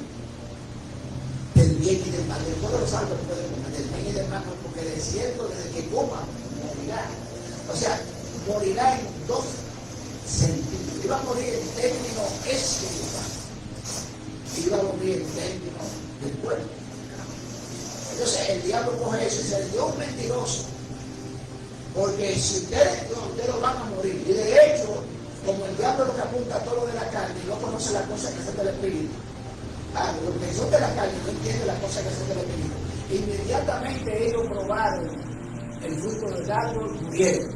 del bien y del mal. De todos los árboles pueden comer, del bien y del mal, porque de cierto, desde que coma, morirá. O sea, morirá en 2 sentidos. Iba a morir en términos espirituales. Iba a morir en términos del cuerpo. Entonces el diablo coge eso y dice, Dios es mentiroso. Porque si ustedes lo van a morir. Y de hecho, como el diablo es lo que apunta a todo lo de la carne y no conoce las cosas que son del espíritu. Los que son de la carne no entienden las cosas que son del espíritu. Inmediatamente ellos probaron el fruto del árbol, murieron.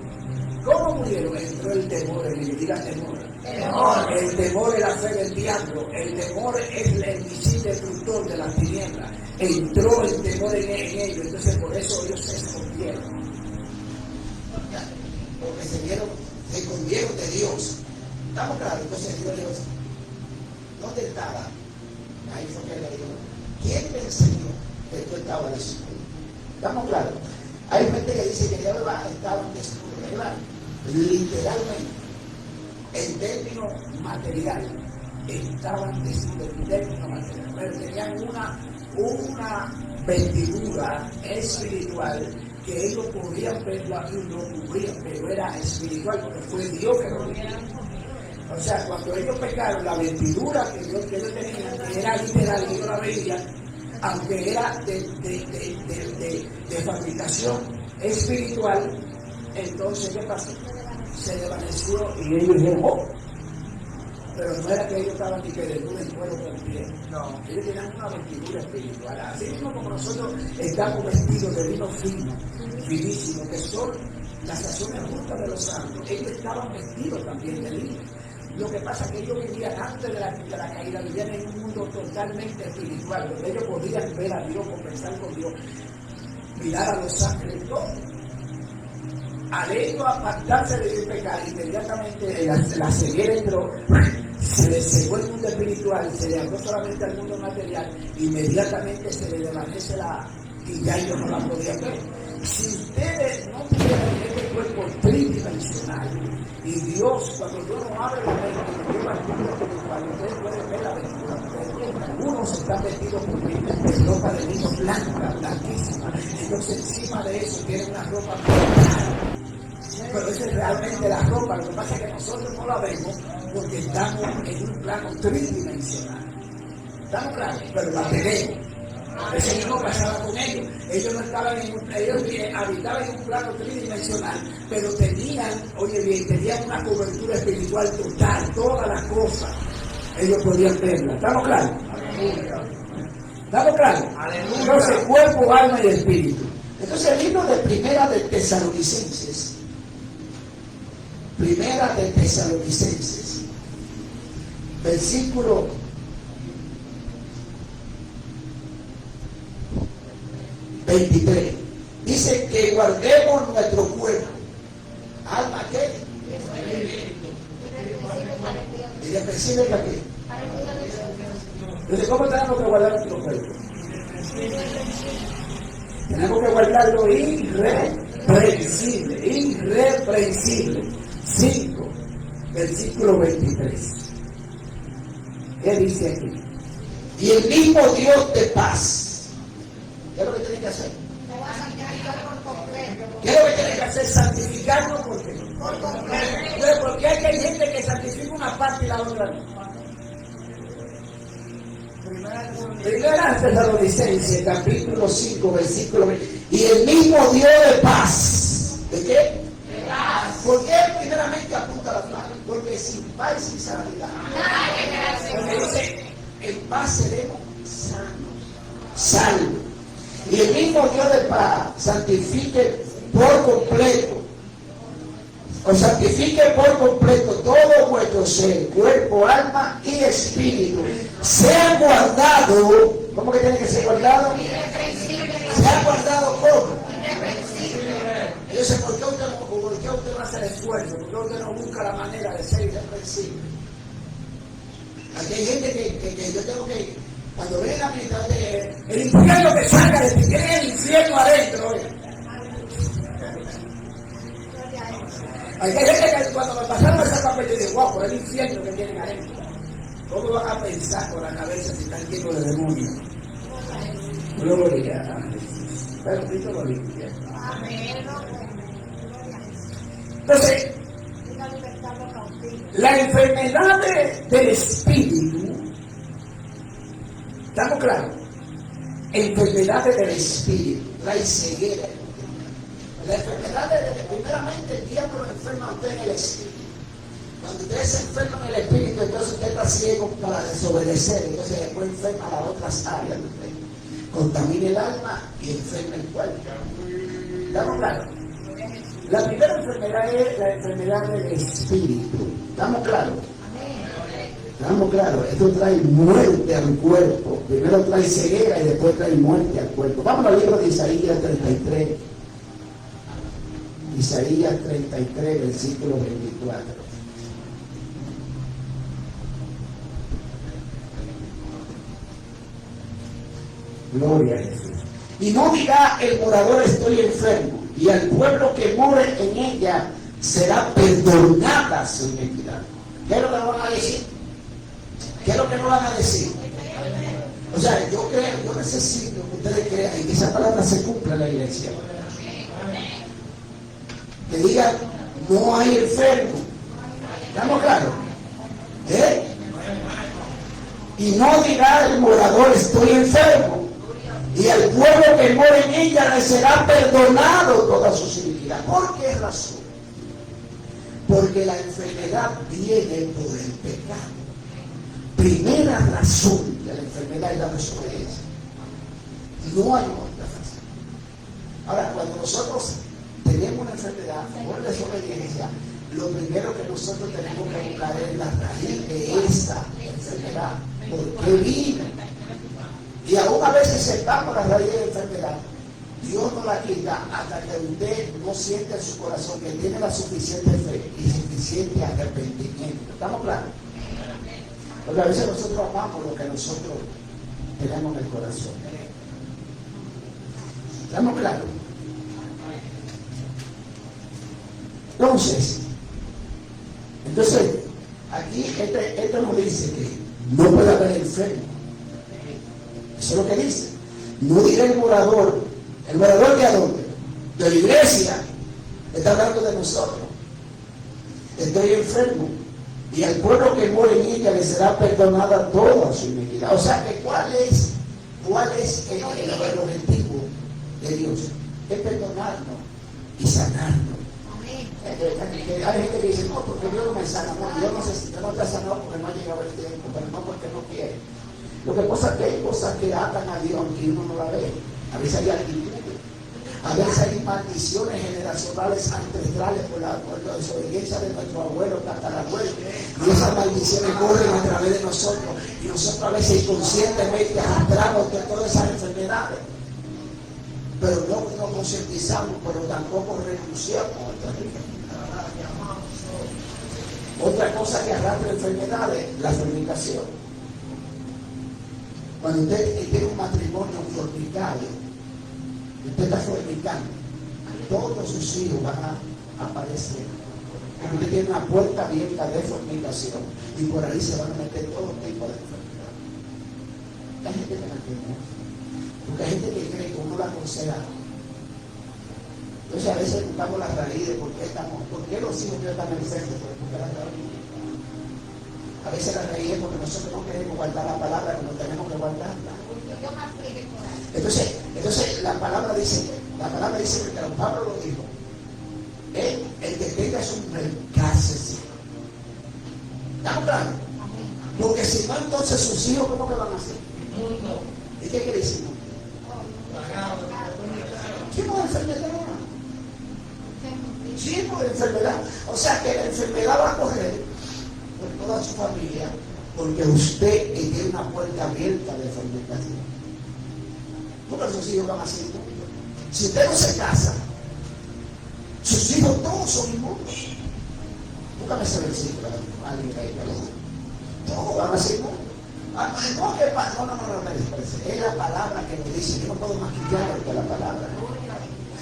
¿Cómo murieron? Entró el temor en ellos. Diga temor. El temor es la fe del diablo. El temor es el misil destructor de las tinieblas. Entró el temor en ellos. Entonces por eso ellos se escondieron. Porque se escondieron de Dios. ¿Estamos claros? Entonces Dios le dijo, ¿dónde estaba? Ahí fue que le dijo, ¿quién me enseñó que tú estabas desnudo? ¿Estamos claros? Hay gente que dice que ya estaban desnudos, ¿verdad? Literalmente, en términos materiales, estaban desnudos, en términos materiales, pero tenían una vestidura espiritual que ellos podían verlo aquí y no cubrían, pero era espiritual porque fue Dios que lo vio. O sea, cuando ellos pecaron, la vestidura que ellos tenían era literal, ellos la veían, aunque era de fabricación espiritual. Entonces, ¿qué pasó? Se desvaneció y ellos dijeron, oh. Pero no era que ellos estaban ni que desnudos en cuero con pie. No, ellos tenían una vestidura espiritual. Así mismo como nosotros estamos vestidos de lino fino, finísimo, que son las sazones justas de los santos. Ellos estaban vestidos también de lino. Lo que pasa es que ellos vivían antes de la caída, vivían en un mundo totalmente espiritual, donde ellos podían ver a Dios, conversar con Dios, mirar a los ángeles, todo. Al ellos apartarse de pecar, inmediatamente la ceguera entró, se le cegó el mundo espiritual, se le abrió solamente al mundo material, inmediatamente se le desvanece y ya ellos no la podían ver. Si ustedes no tuvieran este cuerpo tridimensional, y Dios, cuando Dios nos abre la mente y nos lleva al mundo espiritual, ustedes pueden ver la aventura. Algunos están vestidos con ropa de lino blanca, blanquísima. Entonces encima de eso tienen una ropa blanca. Pero esa es realmente la ropa. Lo que pasa es que nosotros no la vemos porque estamos en un plano tridimensional. ¿Estamos claros? Pero la tenemos. Ese mismo pasaba con ellos. Ellos no estaban ellos habitaban en un plano tridimensional, pero tenían, oye bien, tenían una cobertura espiritual total, todas las cosas. Ellos podían verla. ¿Estamos claros? ¿Estamos claros? Entonces, cuerpo, alma y espíritu. Entonces, el libro de Primera de Tesalonicenses, versículo 23, dice que guardemos nuestro cuerpo, alma, ¿qué? Y irreprensible para qué. Entonces, ¿cómo tenemos que guardar nuestro cuerpo? Tenemos que guardarlo irreprensible. 5, versículo 23. ¿Qué dice aquí? Y el mismo Dios de paz. ¿Qué es lo que tienen que hacer? ¿Qué es lo que tiene que hacer? Santificarnos por qué. Porque hay gente que santifica una parte y la otra no. Primera Tesalonicenses, capítulo 5, versículo 20. Y el mismo Dios de paz. ¿De qué? De paz. ¿Por qué primeramente apunta la paz? Porque sin paz y sin sanidad. Porque dice, en paz seremos salvos. Y el mismo Dios de paz santifique por completo. Os santifique por completo todo vuestro ser, cuerpo, alma y espíritu. Sea guardado. ¿Cómo que tiene que ser guardado? Sea guardado ¿cómo? Entonces, ¿por qué usted no hace el esfuerzo? ¿Por qué usted no busca la manera de ser irreprensible? Aquí hay gente que yo tengo que, cuando ven a militar, el infierno que salga de ti, tiene el infierno adentro. Hay gente que cuando me pasaron ese papel, yo digo, wow, por el infierno que tienen adentro. ¿Cómo van a pensar con la cabeza si están llenos de demonios? Gloria a Jesús. Pero Cristo lo limpia. Entonces, la enfermedad del espíritu, ¿estamos claros? Enfermedades del espíritu, trae ceguera. La enfermedad primeramente el diablo enferma a usted en el espíritu. Cuando usted se enferma en el espíritu, entonces usted está ciego para desobedecer, entonces después enferma a las otras áreas de usted. Contamina el alma y enferma el cuerpo. ¿Estamos claros? La primera enfermedad es la enfermedad del espíritu. ¿Estamos claros? Estamos claros. Esto trae muerte al cuerpo. Primero trae ceguera y después trae muerte al cuerpo. Vamos al libro de Isaías 33. Isaías 33, versículo 24. Gloria a Jesús. Y no dirá el morador estoy enfermo, y al pueblo que more en ella será perdonada su iniquidad. ¿Qué es lo que no van a decir? ¿Qué es lo que no van a decir? O sea, yo necesito que ustedes crean y que esa palabra se cumpla en la iglesia. Que digan, no hay enfermo. ¿Estamos claros? Y no dirá el morador estoy enfermo. Y al pueblo que mora en ella le será perdonado todas sus iniquidades. ¿Por qué razón? Porque la enfermedad viene por el pecado. Primera razón de la enfermedad es la desobediencia. No hay otra razón. Ahora, cuando nosotros tenemos una enfermedad por desobediencia, lo primero que nosotros tenemos que buscar es la raíz de esa enfermedad. ¿Por qué vino? Y aún a veces sepamos la raíz de la enfermedad, Dios no la quita hasta que usted no siente en su corazón que tiene la suficiente fe y suficiente arrepentimiento. ¿Estamos claros? Porque a veces nosotros amamos lo que nosotros tenemos en el corazón. ¿Estamos claros? Entonces, aquí esto nos dice que no puede haber enfermo. Eso es lo que dice. No dirá el morador de a dónde, de la iglesia, está hablando de nosotros. Estoy enfermo. Y al pueblo que mora en ella le será perdonada toda su iniquidad. O sea que ¿cuál es el objetivo de Dios? Es perdonarnos y sanarnos. Hay gente que dice, no, porque Dios no me sana. No, Dios no te ha sanado porque no ha llegado el tiempo, pero no porque no quiere. Lo que pasa es que hay cosas que atan a Dios aunque uno no la ve. A veces hay actitudes, a veces hay maldiciones generacionales ancestrales por la desobediencia de nuestro abuelo, tatarabuelo. Y esas maldiciones corren a través de nosotros. Y nosotros a veces inconscientemente arrastramos de todas esas enfermedades. Pero no concientizamos, pero tampoco renunciamos a nuestras enfermedades. Otra cosa que arrastra enfermedades, la fornicación. Cuando usted tiene un matrimonio fornicado, usted está fornicando, todos sus hijos van a aparecer. Porque usted tiene una puerta abierta de fornicación y por ahí se van a meter todo tipo de enfermedades. Hay gente que no entiende, porque hay gente que cree que uno la aconseja. Entonces a veces buscamos la raíz de por qué los hijos míos están enfermos, a veces la raíz es porque nosotros no queremos guardar la palabra como tenemos que guardarla. Entonces la palabra dice que Pablo lo dijo, el que tenga su mujer, cásese. ¿Estamos claros? Porque si no, entonces sus hijos, ¿cómo que van a hacer? ¿Y qué quiere decir? Tipo de enfermedad. Tipo de enfermedad. O sea que la enfermedad va a coger por toda su familia, porque usted tiene una puerta abierta de fermentación. Porque sus hijos van a ser inmundos. Si usted no se casa, sus hijos todos son inmundos. Búscame ese versículo, alguien que ahí me lo dice. Todos van a ser inmundos. No, es la palabra que nos dice. Yo no puedo maquillar de la palabra.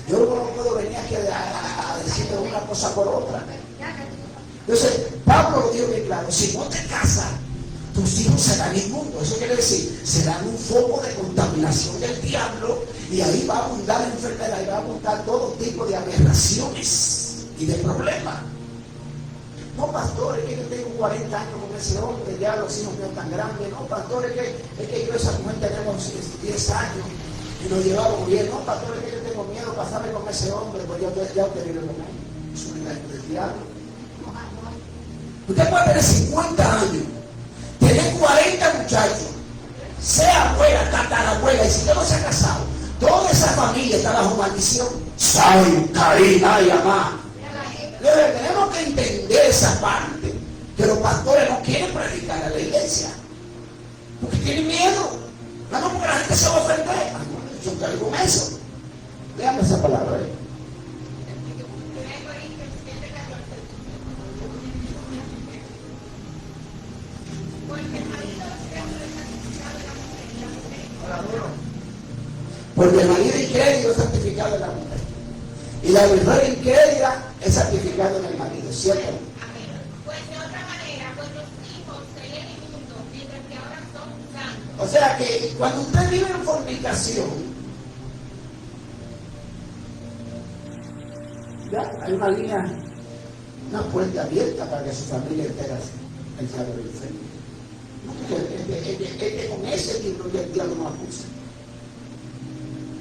Yo no puedo venir aquí a decirte una cosa por otra. Entonces, Pablo lo dijo bien claro: si no te casas, tus hijos serán inmundos. Eso quiere decir, serán un foco de contaminación del diablo, y ahí va a abundar la enfermedad, y va a abundar todo tipo de aberraciones y de problemas. No, pastor, es que yo tengo 40 años con ese hombre, ya los hijos míos tan grandes. No, pastor, es que yo y esa mujer tenemos 10 años y nos llevamos bien. No, pastor, es que yo tengo miedo de pasarme con ese hombre, pues ya usted vive con él. Es un engaño del diablo. Usted puede tener 50 años, tener 40 muchachos, sea abuela, tatarabuela, y si usted no se ha casado, toda esa familia está bajo maldición. Sai, Karina y Amá. Tenemos que entender esa parte, que los pastores no quieren predicar a la iglesia porque tienen miedo. No, porque la gente se va a ofender. Yo cargo con eso. Vean esa palabra ahí. Porque el marido incrédulo es santificado en la mujer, y la mujer incrédula es santificado en el marido, ¿cierto? Pues de otra manera, vuestros hijos serían inmundos, mientras que ahora son santos. O sea que cuando usted vive en fornicación, ya hay una línea, una puerta abierta para que su familia entera el diablo del infierno. Es con ese libro que el diablo no acusa.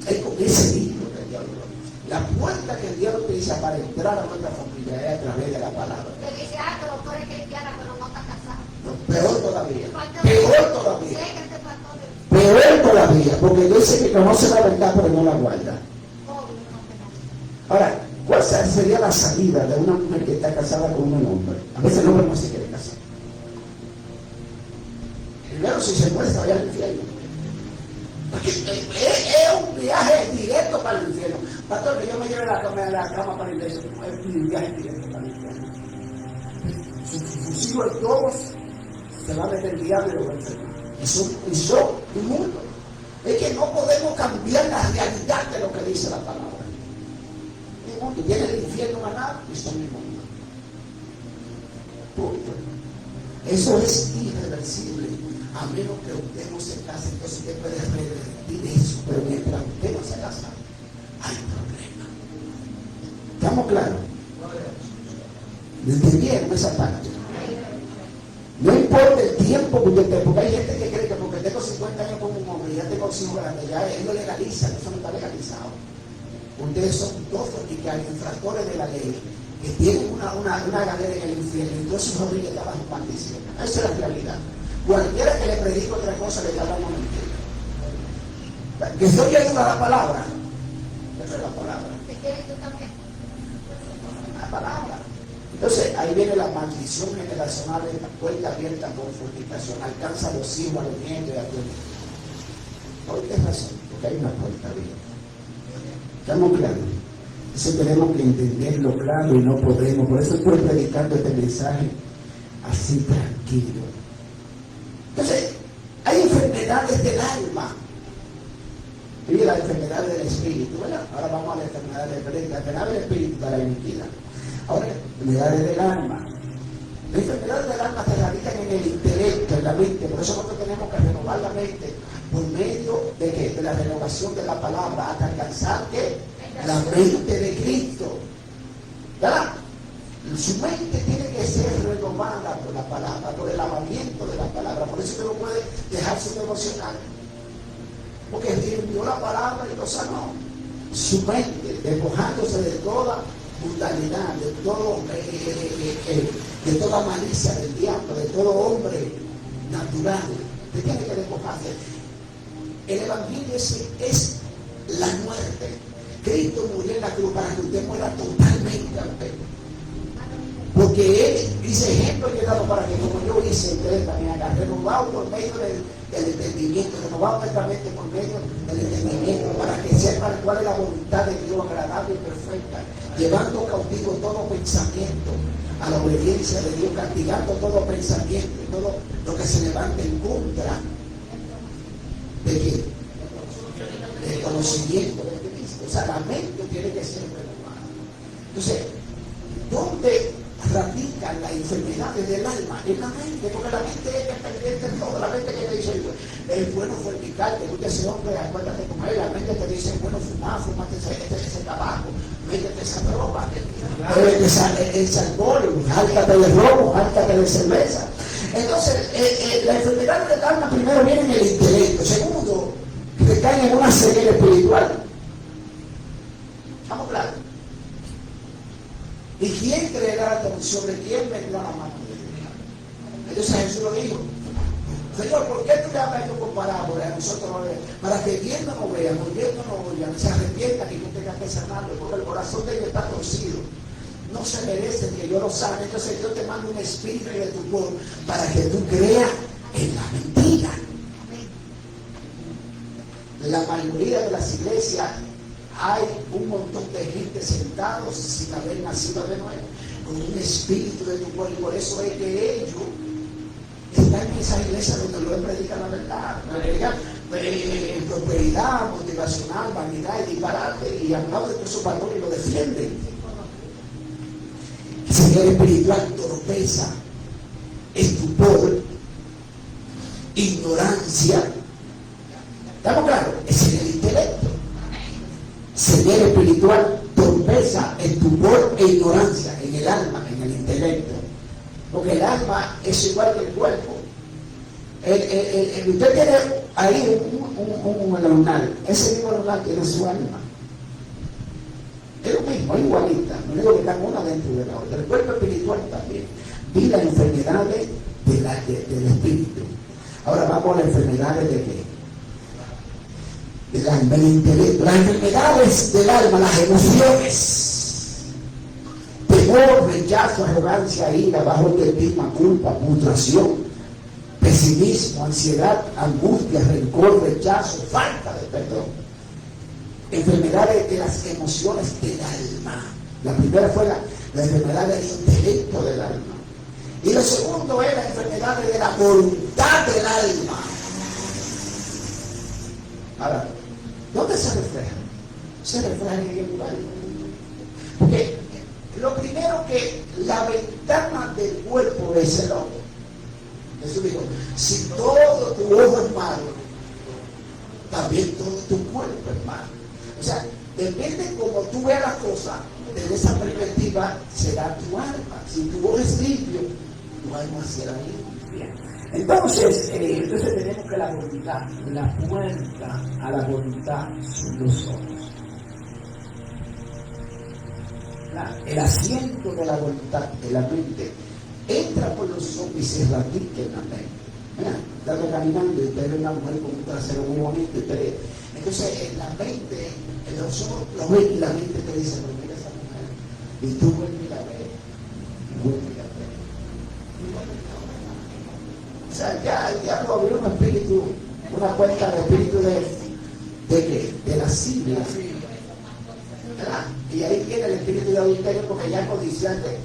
Es con ese libro que el diablo no acusa. La puerta que el diablo utiliza para entrar a nuestra familia es a través de la palabra. Te dice, pero tú eres cristiana, pero no estás casada. No, peor todavía. Peor todavía, porque dice que conoce la verdad pero no la guarda. Ahora, ¿cuál sería la salida de una mujer que está casada con un hombre? A veces el hombre no se quiere casar. Primero, si se muere, se vaya al infierno. Porque es un viaje directo para el infierno. Pastor, que yo me lleve la cama para el infierno. Es un viaje directo para el infierno. Sus hijos todos se van a meter el diablo y lo van a enfermar. Y son inmundos. Es que no podemos cambiar la realidad de lo que dice la palabra. Inmundo. Tiene el infierno ganado y son inmundos. Punto. Eso es irreversible. A menos que usted no se case, entonces usted puede revertir eso. Pero mientras usted no se casa, hay problema. ¿Estamos claros? ¿Me entendieron esa parte? No importa el tiempo que usted tenga, porque hay gente que cree que porque tengo 50 años como un hombre y ya tengo hijos grandes, ya él lo legaliza, eso no está legalizado. Ustedes son dos fornicarios, infractores de la ley, que tienen una galera en el infierno, y todos sus familias están bajo maldición. Esa es la realidad. Cualquiera que le predique otra cosa le está hablando mentira. Que soy yo ayuda a la palabra. Esa es la palabra. ¿Te quieres tú también? La palabra. Entonces ahí viene la maldición generacional de la puerta abierta por fornicación. Alcanza a los hijos, a los nietos y a todos. ¿Por qué razón? Porque hay una puerta abierta. ¿Estamos claros? Eso tenemos que entenderlo claro y no podemos. Por eso estoy predicando este mensaje así tranquilo. Entonces, hay enfermedades del alma y las enfermedades del espíritu, ¿verdad? Ahora vamos a la enfermedad del espíritu. La enfermedad del espíritu para la iniquidad. Ahora, enfermedades del alma. Las enfermedades del alma se radican en el intelecto, en la mente. Por eso nosotros tenemos que renovar la mente por medio de la renovación de la palabra hasta alcanzar que La mente de Cristo. ¿Verdad? Su mente tiene que ser renovada por la palabra, por el lavamiento de la palabra. Por eso que no puede dejarse de emocionar. Porque Dios dio la palabra y lo sanó. Su mente, despojándose de toda brutalidad, de toda malicia del diablo, de todo hombre natural. Usted tiene que despojarse. El evangelio es la muerte. Cristo murió en la cruz para que usted muera totalmente al pecado. Porque Él dice ejemplo que he dado para que como yo hice, ustedes también hagan, renovado por medio del entendimiento, renovado nuestra mente por medio del entendimiento, para que sepan cuál es la voluntad de Dios agradable y perfecta, llevando cautivo todo pensamiento a la obediencia de Dios, castigando todo pensamiento y todo lo que se levante en contra de qué? Del conocimiento de Cristo. O sea, la mente tiene que ser renovada. Entonces, ¿dónde radican las enfermedades del alma? En la mente, porque la mente es pendiente de todo. La mente que te dice, es bueno fornicar, te gusta ese hombre, acuérdate con él. La mente te dice, es bueno fumar, fumate ese tabaco, métete esa droga, ese alcohol, háltate de robo, háltate de cerveza. Entonces, la enfermedad del alma primero viene en el intelecto. Segundo, que caen en una ceguera espiritual. ¿Estamos claros? ¿Y quién creerá sobre quién vendrá la mano de Dios? Entonces Jesús lo dijo. Señor, ¿por qué tú le hablas esto con parábolas a nosotros? Para que viendo no vean, oyendo no oigan, se arrepientan y no tengan que sanarlo, porque el corazón de ellos está torcido. No se merecen que yo lo sane. Entonces yo te mando un espíritu de tu pueblo para que tú creas en la mentira. La mayoría de las iglesias hay un montón de gente sentados sin haber nacido de nuevo, con un espíritu de tu pueblo, y por eso es que ellos están en esa iglesia donde luego predican la verdad, prosperidad, motivacional, vanidad y disparate, y hablamos de todos esos valores y lo defienden. Señor espiritual, torpeza, estupor, ignorancia. ¿Estamos claros? Es en el intelecto. Ceguera espiritual, torpeza, estupor e ignorancia en el alma, en el intelecto. Porque el alma es igual que el cuerpo. Usted tiene ahí un lunar, ese mismo lunar tiene su alma. Es lo mismo, es igualita. No digo que están una dentro de la otra. El cuerpo espiritual también. Vi las enfermedades del espíritu. Ahora vamos a las enfermedades de qué? Del alma, el intelecto, las enfermedades del alma, las emociones, temor, rechazo, arrogancia, ira, bajo autoestima, culpa, frustración, pesimismo, ansiedad, angustia, rencor, rechazo, falta de perdón. Enfermedades de las emociones del alma. La primera fue la enfermedad del intelecto del alma. Y lo segundo es la enfermedad de la voluntad del alma. Ahora, ¿dónde se refleja? Se refleja en el lugar. Porque lo primero que la ventana del cuerpo es el ojo. Jesús dijo, si todo tu ojo es malo, también todo tu cuerpo es malo. O sea, depende de cómo tú veas las cosas, desde esa perspectiva será tu alma. Si tu ojo es limpio, tu alma será limpia. Entonces tenemos que la voluntad, la puerta a la voluntad son los ojos. El asiento de la voluntad, de la mente, entra por los ojos y se radica en la mente. Mira, estás caminando y usted ve una mujer con un trasero muy bonito y usted, entonces en la mente, en los ojos lo ven y la mente te dice, pero mira esa mujer, y tú vuelves y la ves, y vuelves y la ves. O sea, ya el diablo abrió un espíritu, una cuenta de espíritu de qué? De lascivia. ¿Verdad? Y ahí viene el espíritu de adulterio, porque ya codiciante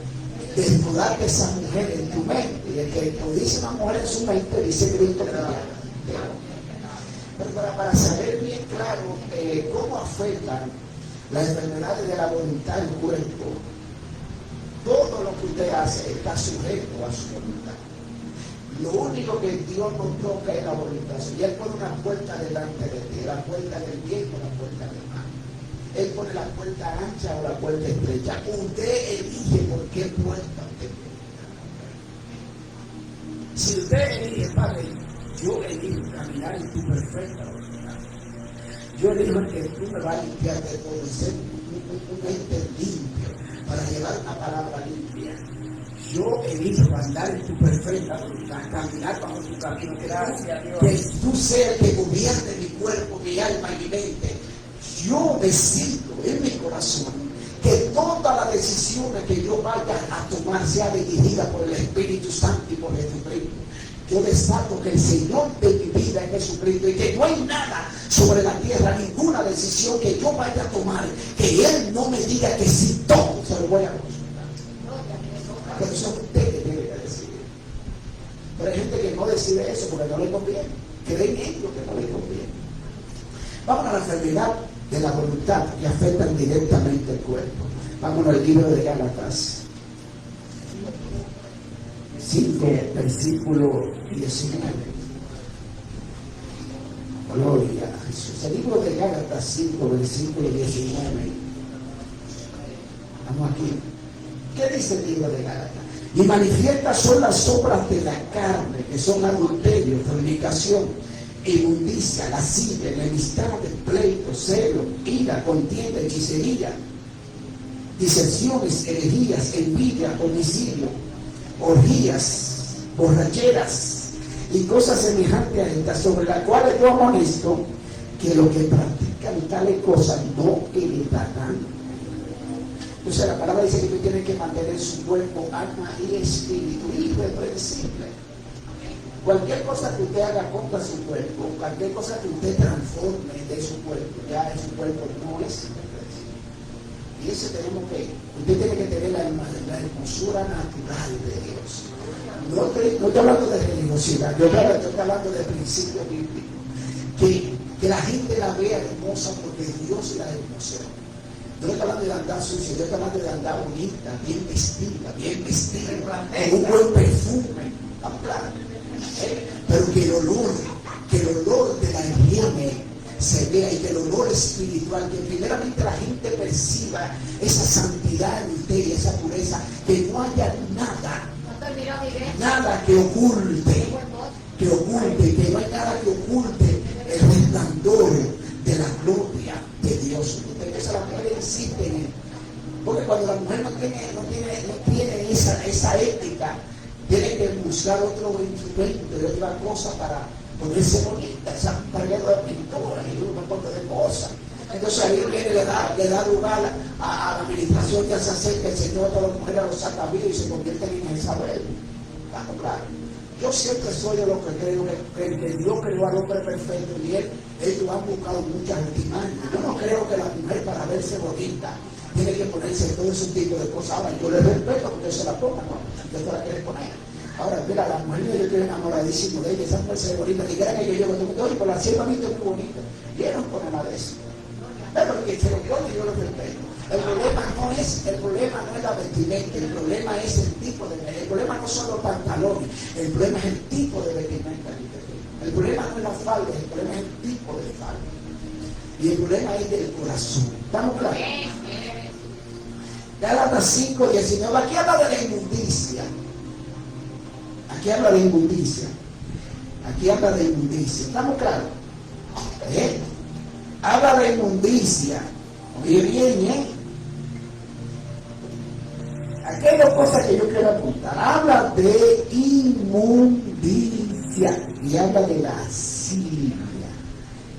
desnudar de esa mujer en tu mente. Y el que codicia una mujer en su mente dice Cristo que pero para saber bien claro cómo afectan las enfermedades de la voluntad del cuerpo, todo lo que usted hace está sujeto a su voluntad. Lo único que Dios no toca es la voluntad. Y Él pone una puerta delante de ti, la puerta del bien o la puerta del mal. Él pone la puerta ancha o la puerta estrecha. Usted elige por qué puerta usted quiere. Si usted elige, Padre, yo elijo caminar en tu perfecta voluntad. Yo elijo que tú me vas a limpiar de todo y ser un ente limpio para llevar una palabra limpia. Yo elijo andar en tu perfecta voluntad, caminar bajo tu camino. Que tú seas el que gobierne mi cuerpo, mi alma y mi mente. Yo decido en mi corazón que todas las decisiones que yo vaya a tomar sea dirigida por el Espíritu Santo y por Jesucristo. Yo desato que el Señor de mi vida es Jesucristo y que no hay nada sobre la tierra, ninguna decisión que yo vaya a tomar, que Él no me diga que sí, todo se lo voy a consultar. Pero son ustedes que deben de decidir. Pero hay gente que no decide eso porque no le conviene. Creen ellos que no les conviene. Vamos a la enfermedad de la voluntad que afectan directamente el cuerpo. Vamos al libro de Gálatas 5, versículo 19. Gloria a Jesús. El libro de Gálatas 5, versículo 19. Vamos aquí. ¿Qué dice el libro de Gálatas? Y manifiestas son las obras de la carne, que son adulterio, fornicación, inmundicia, lascivia, enemistad, pleito, celo, ira, contienda, hechicería, disensiones, herejías, envidia, homicidio, orgías, borracheras y cosas semejantes a estas, sobre las cuales yo amonesto que los que practican tales cosas no heredarán. Entonces la palabra dice que tú tienes que mantener su cuerpo, alma y espíritu irreprensible. Cualquier cosa que usted haga contra su cuerpo, cualquier cosa que usted transforme de su cuerpo, ya en su cuerpo no es irreprensible. Y eso tenemos que, usted tiene que tener la hermosura natural de Dios. No estoy hablando de religiosidad, yo estoy hablando de principio bíblico. Que la gente la vea hermosa porque Dios la hermosea. Yo no estoy hablando de andar sucio, yo estoy hablando de andar bonita, bien vestida, con un buen perfume, ¿estamos claros? Pero que el olor de la higiene se vea y que el olor espiritual, que primeramente la gente perciba esa santidad en usted y esa pureza, que no haya nada que oculte, que no hay nada que oculte el resplandor de la gloria de Dios. Entonces la mujer insiste en él, porque cuando la mujer no tiene esa ética, tiene que buscar otro instrumento y otra cosa para ponerse bonita, esa pared de pintura y un montón de cosas. Entonces ahí viene, le da lugar a la administración que se acerca el Señor a todas las mujeres a los saca y se convierte en Isabel. ¿Estamos claros? Yo siempre soy de lo que creo que Dios creó al hombre perfecto y ellos han buscado muchas artimañas. Yo no creo que la mujer para verse bonita tiene que ponerse todo ese tipo de cosas. Ahora yo le respeto porque se la ponga, ¿no? Yo se la quiere poner. Ahora, mira, la mujer yo estoy enamoradísimo de ella, esa mujer se ve bonita, ni quiera que yo llevo todo, oye, por la sierva es muy bonita. Y ella no pone nada de eso. Pero que se lo pone, yo lo respeto. El problema no es la vestimenta, el problema es el tipo de vestimenta. El problema no son los pantalones, el problema es el tipo de vestimenta. El problema no es la falda, el problema es el tipo de falda. Y el problema es del corazón. ¿Estamos claros? Gálatas 5, 19. Aquí habla de la inmundicia. Aquí habla de inmundicia. Aquí habla de inmundicia. ¿Estamos claros? Habla de inmundicia. Oye bien, Aquí hay dos cosas que yo quiero apuntar. Habla de inmundicia y habla de lascivia.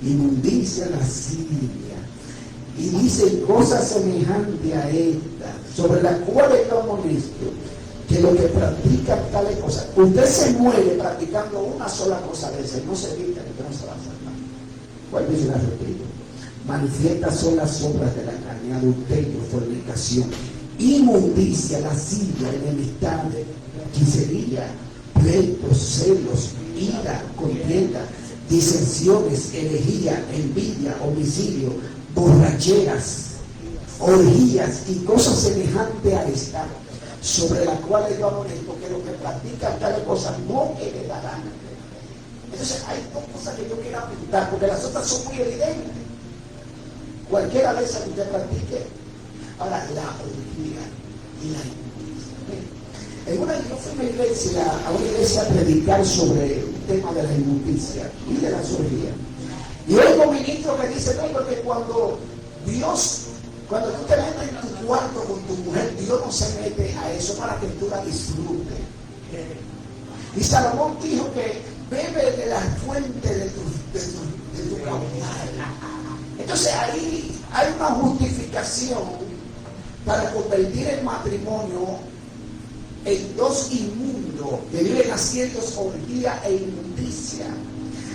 Inmundicia, lascivia. Y dice cosas semejantes a esta, sobre las cuales estamos listos, que lo que practica tales cosas. Usted se muere practicando una sola cosa de esa, no se evita que no se va a hacer nada. ¿Cuál dice la repito? Manifiestas son las obras de la carne, adulterio, fornicación, inmundicia, lascivia, enemistad, hechicería, pleitos, celos, ira, contienda, disensiones, herejía, envidia, homicidio, borracheras, orgías y cosas semejantes a esta, sobre las cuales yo amonesto que los que practican tales cosas no heredarán. Entonces hay dos cosas que yo quiero apuntar, porque las otras son muy evidentes. Cualquiera de esas que usted practique. Ahora, la orgía y la inmundicia. Yo fui a una iglesia a predicar sobre el tema de la inmundicia y de la orgías. Y oigo ministro que dice, no, porque cuando tú te metes en tu cuarto con tu mujer, Dios no se mete a eso para que tú la disfrutes. Y Salomón dijo que bebe de la fuente de tu caudal. Entonces ahí hay una justificación para convertir el matrimonio en dos inmundos que viven haciendo orgía e inmundicia.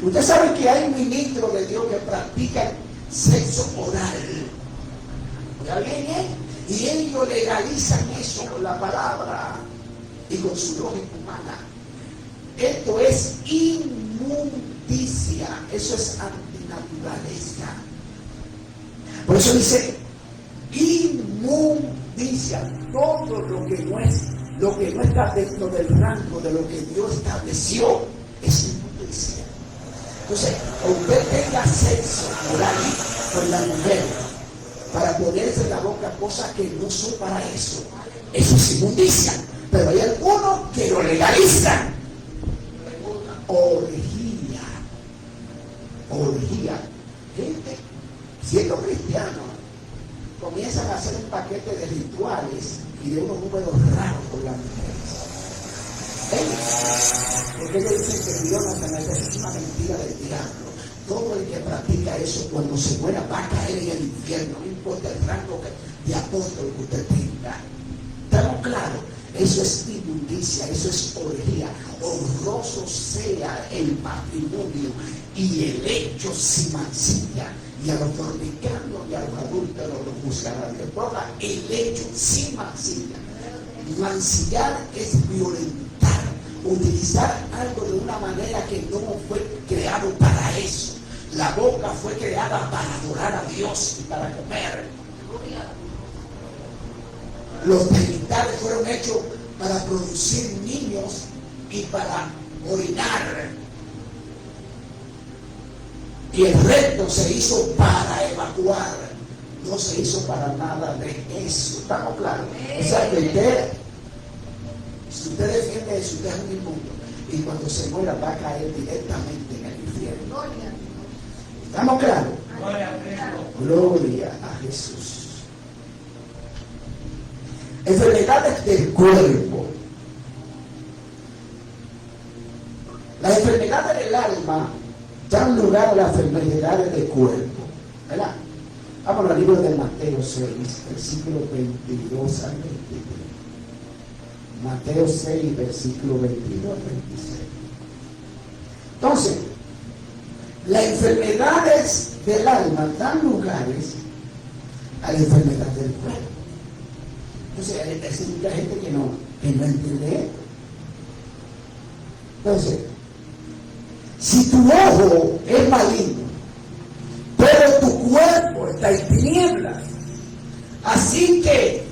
Usted sabe que hay ministros de Dios que practican sexo oral. ¿Ya bien? Y ellos legalizan eso con la palabra y con su lógica humana. Esto es inmundicia. Eso es antinaturaleza. Por eso dice inmundicia. Todo lo que no está dentro del rango de lo que Dios estableció es inmundicia. Entonces, usted tenga sexo oral con la mujer para ponerse en la boca cosas que no son para eso. Eso es inmundicia. Pero hay algunos que lo legalizan. Orgía. Gente, siendo cristianos, comienzan a hacer un paquete de rituales y de unos números raros con las mujeres. Porque ellos dicen que Dios no se mete, es una mentira del diablo. Todo el que practica eso, cuando se muera, va a caer en el infierno, no importa el rango de apóstol que usted tenga. ¿Estamos claros? Eso es inmundicia, eso es orgía. Honroso sea el matrimonio y el hecho sin mancilla. Y a los fornicanos y a los adúlteros los juzgarán de boca. El hecho sin mancilla. Mancillar es violentar, utilizar algo de una manera que no fue creado para eso. La boca fue creada para adorar a Dios y para comer. Los genitales fueron hechos para producir niños y para orinar. Y el recto se hizo para evacuar, no se hizo para nada de eso. ¿Estamos claros? O sea que si usted defiende eso, usted es un inmundo. Y cuando se muera va a caer directamente en el infierno. ¿Estamos claros? Gloria a Jesús. Enfermedades del cuerpo. Las enfermedades del alma dan lugar a las enfermedades del cuerpo. ¿Verdad? Vamos al libro de Mateo 6, versículo 22 al 23. Mateo 6, versículo 22 al 26. Entonces, las enfermedades del alma dan lugares a la enfermedad del cuerpo. Entonces, hay mucha gente que no entiende esto. Entonces, si tu ojo es maligno, pero tu cuerpo está en tinieblas, así que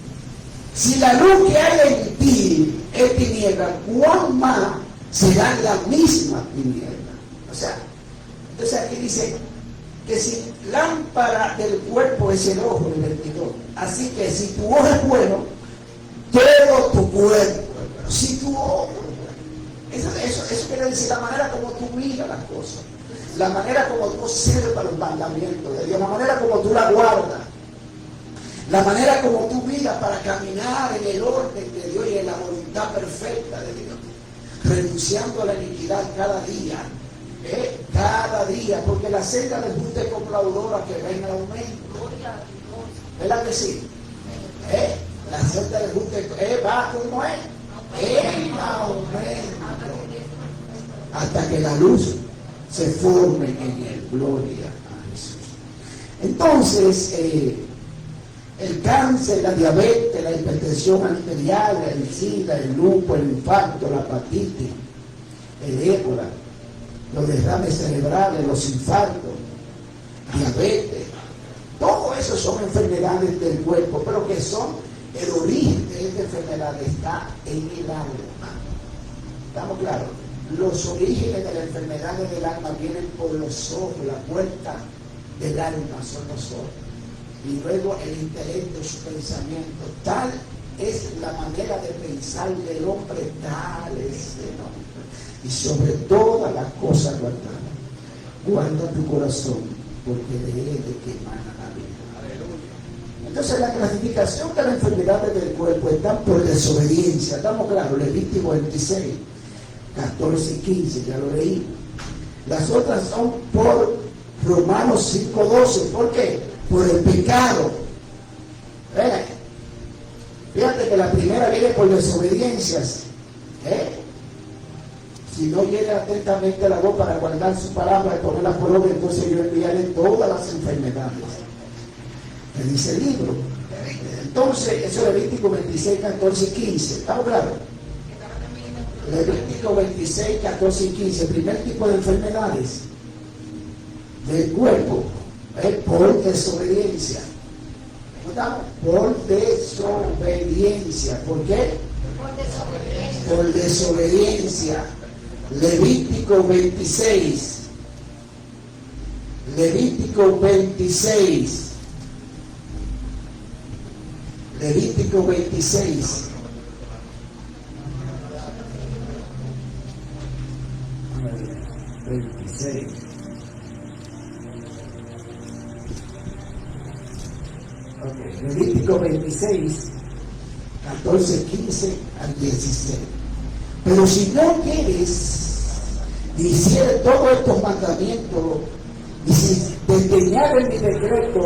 si la luz que hay en ti es tiniebla, ¿cuán más será la misma tiniebla? O sea, entonces aquí dice que si lámpara del cuerpo es el ojo, el 22. Así que si tu ojo es bueno, todo tu cuerpo. Si tu ojo es bueno, eso quiere decir la manera como tú miras las cosas, la manera como tú observas los mandamientos de Dios, la manera como tú la guardas, la manera como tú miras para caminar en el orden de Dios y en la voluntad perfecta de Dios, renunciando a la iniquidad cada día. Cada día, porque la senda del justo es como la aurora que va en aumento. ¿Verdad que sí? La senda del justo va como es en aumento, hasta que la luz se forme en él. Gloria a Jesús. Entonces, el cáncer, la diabetes, la hipertensión arterial, el SIDA, el lupus, el infarto, la hepatitis, el ébola, los derrames cerebrales, los infartos, diabetes, todo eso son enfermedades del cuerpo, pero que son el origen de esta enfermedad está en el alma. ¿Estamos claros? Los orígenes de las enfermedades del alma vienen por los ojos, la puerta del alma son los ojos. y luego el intelecto, su pensamiento. Tal es la manera de pensar del hombre, tal es el hombre. Y sobre todas las cosas guarda tu corazón, porque de él es de que emana la vida. Entonces la clasificación de las enfermedades del cuerpo están por desobediencia. ¿Estamos claros? Levítico 26, 14 y 15, ya lo leí. Las otras son por Romanos 5:12. ¿Por qué? Por el pecado. Fíjate que la primera viene por desobediencias. Si no viene atentamente la voz para guardar su palabra y ponerla por obra, entonces yo enviaré todas las enfermedades. ¿Qué dice el libro? Entonces, eso es Levítico 26, 14 y 15. ¿Estamos claros? Levítico 26, 14 y 15. El primer tipo de enfermedades del cuerpo es por desobediencia. ¿Estamos? Por desobediencia. ¿Por qué? Por desobediencia. Levítico 26. Levítico 26. Levítico 26. Levítico 26, 14, 15 al 16. Pero si no quieres y hicieres todos estos mandamientos, y si desdeñares mi decreto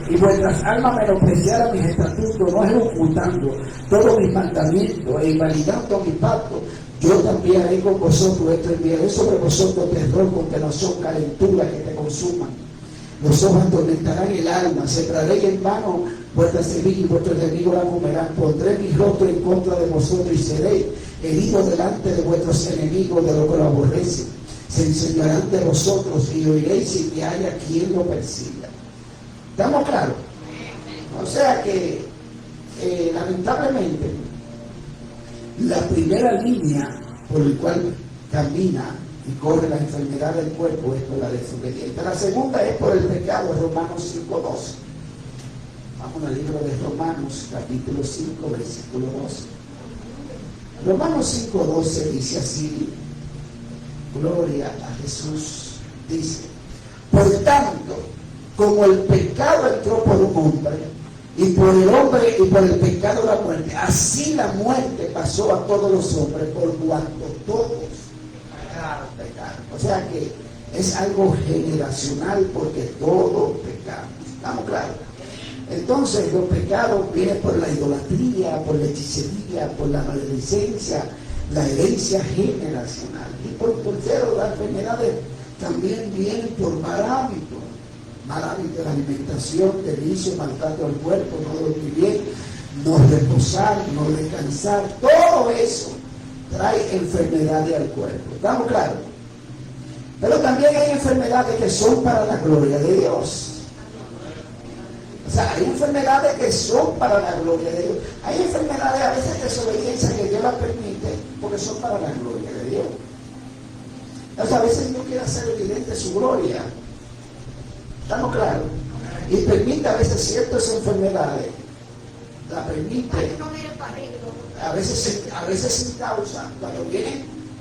y vuestras almas menospreciaran mis estatutos, no ejecutando todos mis mandamientos e invalidando mi pacto, yo también haré con vosotros esto, enviaré sobre vosotros terror con que no son calenturas que te consuman. Los ojos atormentarán el alma, sembraré en vano vuestra semilla y vuestros enemigos la comerán. Pondré mi rostro en contra de vosotros y seré herido delante de vuestros enemigos, de lo que lo aborrecen. Se enseñarán de vosotros y oiréis sin que haya quien lo persiga. ¿Estamos claros? O sea que, lamentablemente, la primera línea por la cual camina y corre la enfermedad del cuerpo es por la desobediencia. La segunda es por el pecado, Romanos 5:12. Vamos al libro de Romanos, capítulo 5, versículo 12. Romanos 5:12 dice así, gloria a Jesús, dice: por tanto, como el pecado entró por un hombre, y por el hombre y por el pecado la muerte, así la muerte pasó a todos los hombres, por cuanto todos pecaron. O sea que es algo generacional, porque todos pecamos. ¿Estamos claros? Entonces los pecados vienen por la idolatría, por la hechicería, por la maledicencia, la herencia generacional. Y por tercero, las enfermedades también vienen por mal hábito de la alimentación, de vicio, maltrato al cuerpo, no dormir bien, no reposar, no descansar. Todo eso trae enfermedades al cuerpo. ¿Estamos claros? Pero también hay enfermedades que son para la gloria de Dios. O sea, hay enfermedades que son para la gloria de Dios. Hay enfermedades a veces de desobediencia que Dios las permite porque son para la gloria de Dios. O sea, a veces Dios quiere hacer evidente su gloria. ¿Estamos claros? Y permite a veces ciertas enfermedades. La permite. A veces sin causa.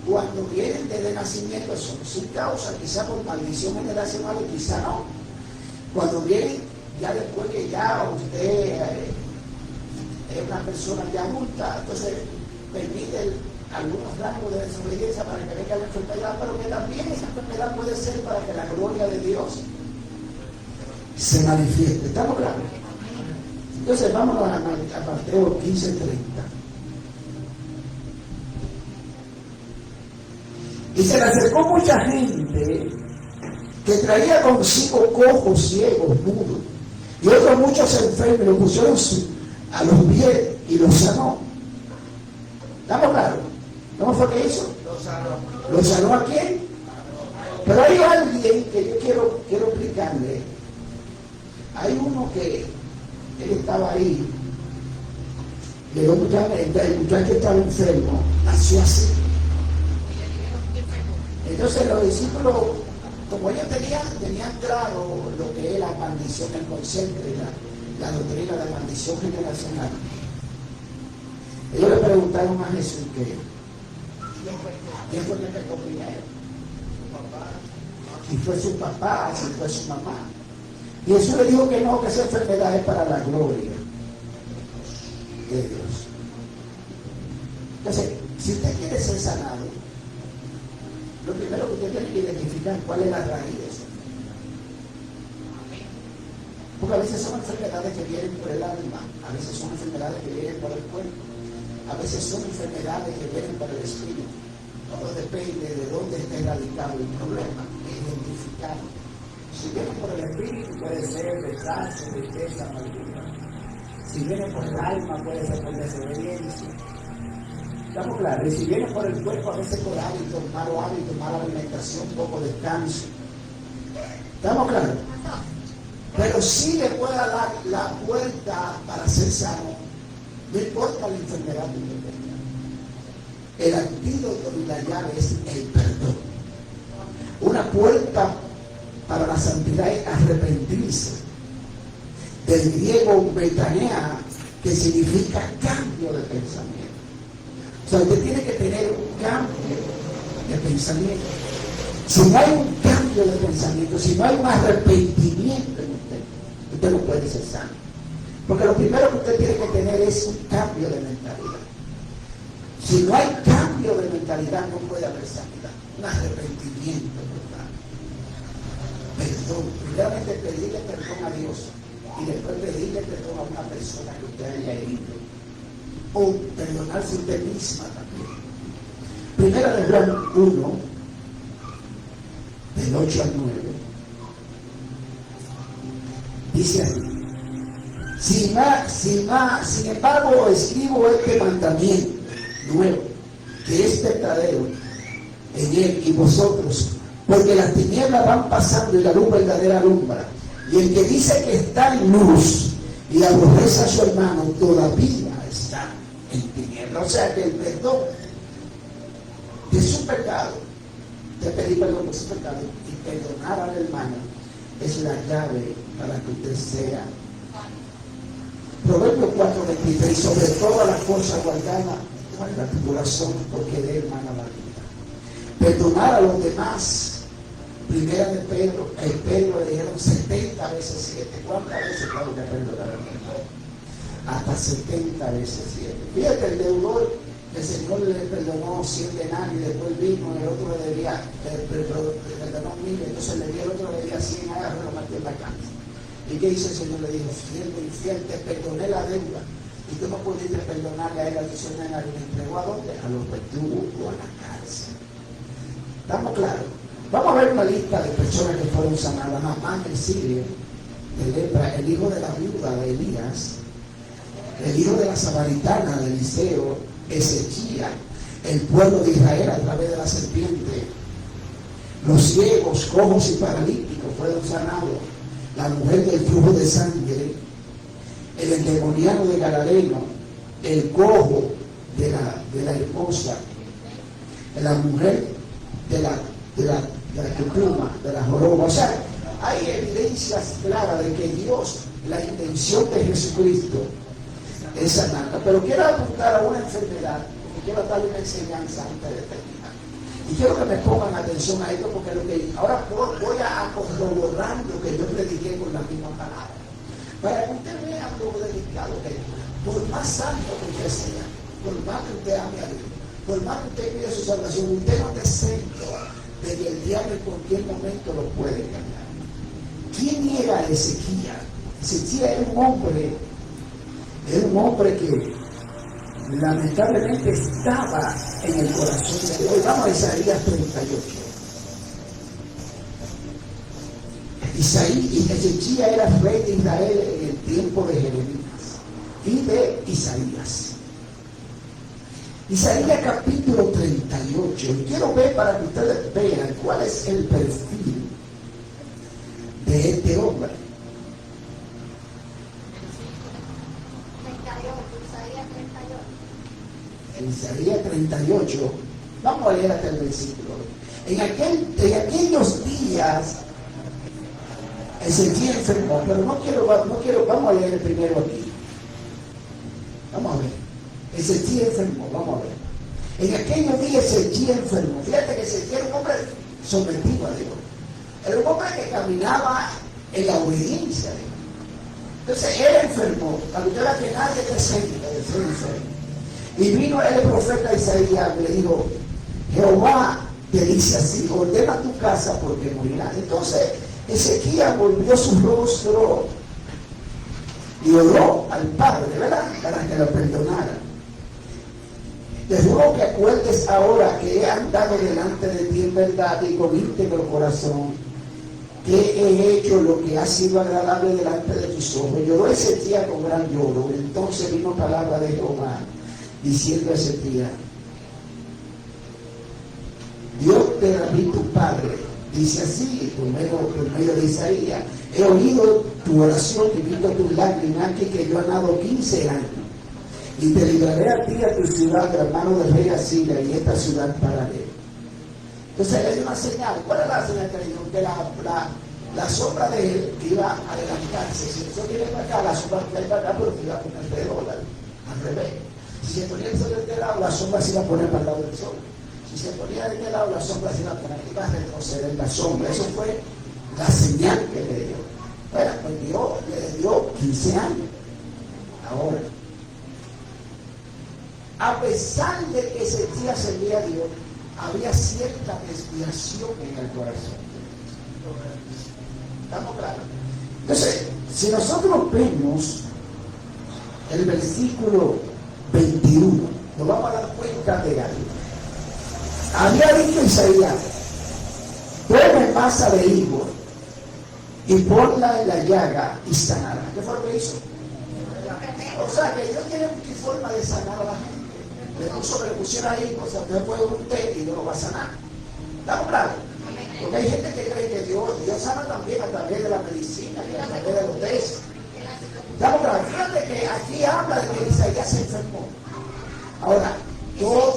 Cuando vienen desde nacimiento son sin causa, quizá por maldición generacional y quizá no. Cuando vienen ya después que ya usted es una persona ya adulta, entonces permite algunos rangos de desobediencia para que venga la enfermedad, pero que también esa enfermedad puede ser para que la gloria de Dios se manifieste. ¿Estamos claros? Entonces vámonos a Mateo 15:30. Y se le acercó mucha gente que traía consigo cojos, ciegos, mudos, y otros muchos enfermos, y los pusieron a los pies y los sanó. ¿Estamos claros? ¿Cómo fue que hizo? ¿Lo sanó a quién? Pero hay alguien que yo quiero explicarle. Hay uno que él estaba ahí, y el muchacho estaba enfermo, nació así. Entonces los discípulos como ellos tenían claro lo que es la maldición inconsciente, la doctrina de la maldición generacional, ellos le preguntaron a Jesús que ¿quién fue el que pecó primero? Si fue su papá, si fue su mamá. Y Jesús le dijo que no, que esa enfermedad es para la gloria de Dios. Entonces, si usted quiere ser sanado, lo primero que usted tiene que identificar cuál es la raíz de eso. Porque a veces son enfermedades que vienen por el alma, a veces son enfermedades que vienen por el cuerpo, a veces son enfermedades que vienen por el espíritu. Todo depende de dónde esté radicado el problema, identificarlo. Si viene por el espíritu puede ser rechazo, tristeza, amargura. Si viene por el alma puede ser por desobediencia. ¿Estamos claros? Y si viene por el cuerpo a veces por hábitos, mala alimentación, poco descanso. ¿Estamos claros? Pero sí le puede dar la puerta para ser sano. No importa la enfermedad que usted tenga. El antídoto y la llave es el perdón. Una puerta para la santidad es arrepentirse. Del griego metanea, que significa cambio de pensamiento. O sea, usted tiene que tener un cambio de pensamiento. Si no hay un cambio de pensamiento, si no hay un arrepentimiento en usted no puede ser sano. Porque lo primero que usted tiene que tener es un cambio de mentalidad. Si no hay cambio de mentalidad, no puede haber sanidad. Un arrepentimiento total. Perdón. Primeramente pedirle perdón a Dios y después pedirle perdón a una persona que usted haya herido. O perdonarse usted misma también. Primera de Juan 1, del 8 al 9. Dice así. Sin embargo, escribo este mandamiento nuevo, que es verdadero en él y vosotros, porque las tinieblas van pasando y la luz verdadera alumbra. Y el que dice que está en luz y aborrece a su hermano, todavía está en tinieblas. O sea que el perdón de su pecado, de pedir perdón por su pecado y perdonar al hermano, es la llave para que usted sea. Proverbios 4:23, sobre todas las cosas guardada tu corazón, porque de él mana la vida. Perdonar a los demás. Primera de Pedro, Pedro le dijeron 70 veces 7. ¿Cuántas veces tengo que perdonar al hermano? Hasta 70 veces 7. Fíjate, el deudor, el Señor le perdonó 100 denarios y después vino, el otro le debía, le perdonó 1000, entonces le dio, el otro le debía 100, agarró y lo metió en la cárcel. ¿Y qué hizo el Señor? Le dijo, infiel, te perdoné la deuda. Y tú no pudiste perdonarle a él a tu señor, le entregó a dónde? A los verdugos o a la cárcel. ¿Estamos claros? Vamos a ver una lista de personas que fueron sanadas. Naamán el sirio, de lepra, el hijo de la viuda de Elías, el hijo de la samaritana de Eliseo, Ezequiel, el pueblo de Israel a través de la serpiente, los ciegos, cojos y paralíticos fueron sanados, la mujer del flujo de sangre, el endemoniado de Gadareno, el cojo de la esposa, la mujer de la tutuma, de la joroba. O sea, hay evidencias claras de que Dios, la intención de Jesucristo es sanar. Pero quiero apuntar a una enfermedad y quiero darle una enseñanza antes de terminar. Y quiero que me pongan atención a esto, porque ahora voy a corroborar lo que yo prediqué con la misma palabra. Para que usted vea lo delicado que es. Por más santo que usted sea, por más que usted ame a Dios, por más que usted pida su salvación, usted no te centra de que el diablo en cualquier momento lo puede cambiar. ¿Quién niega a Ezequiel? Ezequiel era un hombre que lamentablemente estaba en el corazón de Dios. Vamos a Isaías 38. Ezequiel era rey de Israel en el tiempo de Jeremías y de Isaías. Isaías capítulo 38. Y quiero ver para que ustedes vean cuál es el perfil de este hombre. En Isaías 38, vamos a leer hasta el versículo. En aquellos días Ezequías enfermó, pero no quiero, vamos a leer el primero aquí. Vamos a ver. Ezequías enfermó, vamos a ver. En aquellos días Ezequías enfermó. Fíjate que Ezequías era un hombre sometido a Dios. Era un hombre que caminaba en la obediencia a Dios. Entonces él enfermó, cuando yo era que nadie te siente, soy enfermo. Y vino el profeta Isaías y le dijo, Jehová te dice así, ordena tu casa porque morirá. Entonces Ezequías volvió su rostro y oró al Padre, ¿verdad? Para que lo perdonara. Te ruego que acuerdes ahora que he andado delante de ti en verdad y con íntegro corazón, que he hecho lo que ha sido agradable delante de tus ojos. Lloró Ezequías con gran lloro. Entonces vino palabra de Jehová diciendo a Ezequías, Dios de David tu padre dice así, por medio de Isaías, he oído tu oración y visto tus lágrimas, que yo he ganado 15 años, y te libraré a ti y a tu ciudad de la mano del rey Asiria, y esta ciudad pararé. Entonces le dio una señal. ¿Cuál es la señal que le dio? Que la sombra de él iba a adelantarse. Si el sol viene para acá, la sombra que hay para acá, pero iba a poner alrededor, al revés. Si se ponía el sol de este lado, la sombra se iba a poner para el lado del sol. Si se ponía de este lado, la sombra se iba a poner, iba a retroceder la sombra. Eso fue la señal que le dio. Bueno, pues Dios le dio 15 años. Ahora, a pesar de que Ezequías servía a Dios, había cierta desviación en el corazón. ¿Estamos claros? Entonces, si nosotros vemos el versículo 21, nos vamos a dar cuenta de algo. Había dicho Isaías, tome masa de higo y ponla en la llaga y sanará. ¿Qué fue lo que hizo? O sea, que Dios tiene una forma de sanar a la gente. Le puso que le pusiera ahí, o sea, usted puede un té y Dios lo va a sanar. ¿Estamos claros? Porque hay gente que cree que Dios sana también a través de la medicina, y a través de los tés. ¿Estamos claros? Fíjate que aquí habla de que Isaías se enfermó. Ahora, todo,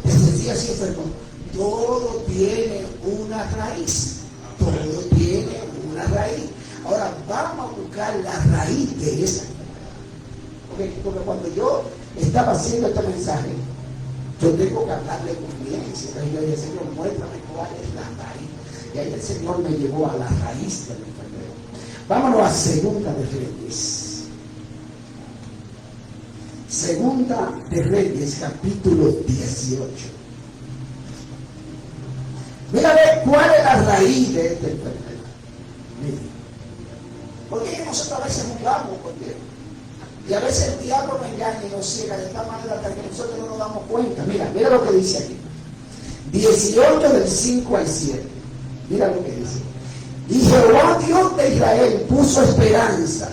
Ezequías se enfermó. Todo tiene una raíz. Todo tiene una raíz. Ahora, vamos a buscar la raíz de esa. Porque cuando yo estaba haciendo este mensaje, yo tengo que hablarle con ciencia. Entonces yo dije, Señor, muéstrame cuál es la raíz. Y ahí el Señor me llevó a la raíz de la enfermedad. Vámonos a Segunda de Reyes. Segunda de Reyes, capítulo 18. Mira a ver cuál es la raíz de esta enfermedad. Mira. Porque nosotros a veces jugamos con Dios. Y a veces el diablo nos engaña y nos ciega de tal manera hasta que nosotros no nos damos cuenta. Mira lo que dice aquí. 18 del 5 al 7. Mira lo que dice. Y Jehová Dios de Israel puso esperanza.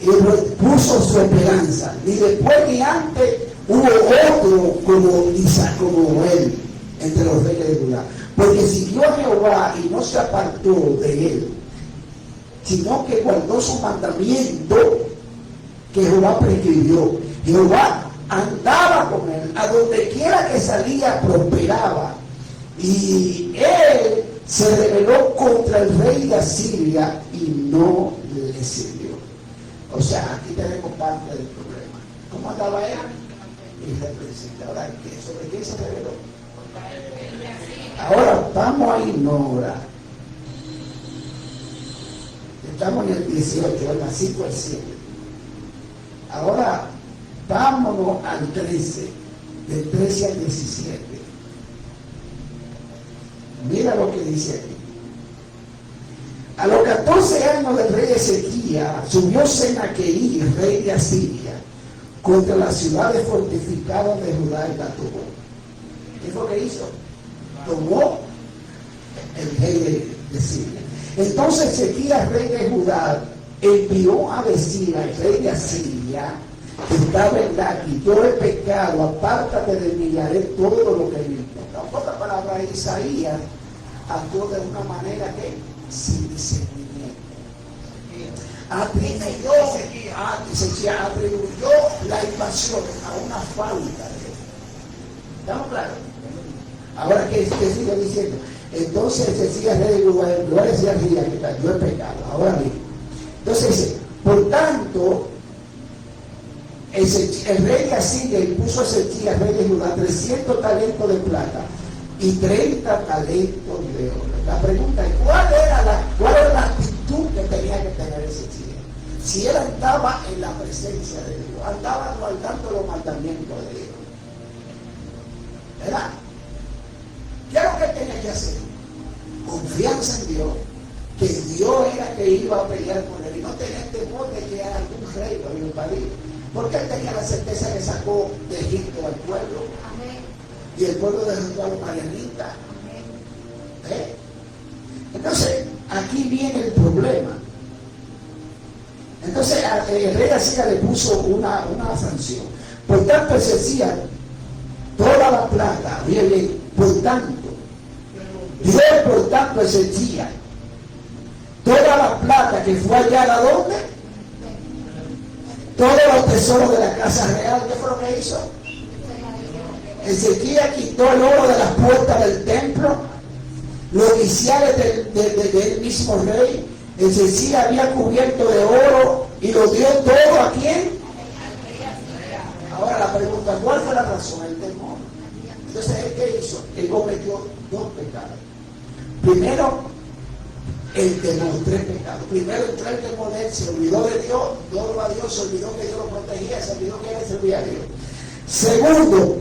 Y puso su esperanza. Ni después ni antes hubo otro como él entre los reyes de Judá. Porque siguió a Jehová y no se apartó de él, sino que guardó su mandamiento que Jehová prescribió. Jehová andaba con él, a donde quiera que salía prosperaba, y él se rebeló contra el rey de Asiria y no le sirvió. O sea, aquí tenemos parte del problema. ¿Cómo andaba él? Irreprensible. Ahora, ¿sobre quién se rebeló? Ahora vamos a ignorar. Estamos en el 18, el 5 al 7. Ahora, vámonos al 13, del 13 al 17. Mira lo que dice aquí. A los 14 años del rey Ezequías, subió Senaquerib, rey de Asiria, contra las ciudades fortificadas de Judá y la tomó. ¿Qué fue lo que hizo? Tomó el rey de Siria. Entonces Ezequías, rey de Judá, envió a decir al rey de Asiria, que estaba en Laqui, yo he pecado, apártate de mí y haré todo lo que me importa. En otras palabras, Isaías actuó de una manera que sin discernimiento. Atribuyó la invasión a una falta de. ¿Estamos claros? Ahora, ¿qué sigue diciendo? Entonces Ezequías, rey de Judá, en lugar de decir al día que cayó el pecado. Ahora bien, entonces dice, por tanto, el rey de Asiria impuso a Ezequías, rey de Judá, 300 talentos de plata y 30 talentos de oro. La pregunta es, ¿cuál era la actitud que tenía que tener Ezequías? Si él andaba en la presencia de Dios, andaba guardando los mandamientos de Dios, ¿verdad? ¿Qué es lo que él tenía que hacer? Confianza en Dios, que Dios era que iba a pelear con él y no tenía temor de que algún rey lo iba a invadir, porque él tenía la certeza que sacó de Egipto al pueblo. Amén. Y el pueblo derrotó a los madianitas. ¿Eh? Entonces aquí viene el problema. Entonces el rey de Asiria le puso una sanción. Por tanto Ezequías toda la plata, bien, por tanto dio por tanto Ezequías toda la plata que fue hallada ¿dónde? Todos los tesoros de la casa real. ¿Qué fue lo que hizo? Ezequías quitó el oro de las puertas del templo, los oficiales del mismo rey. Ezequías había cubierto de oro y lo dio todo ¿a quién? Ahora la pregunta, ¿cuál fue la razón? El temor. Entonces, ¿qué hizo? Él cometió dos pecados. Primero, el temor, 3 pecados. Primero entró el temor de él, se olvidó de Dios, no a Dios, se olvidó que Dios lo protegía, se olvidó que él servía a Dios. Segundo,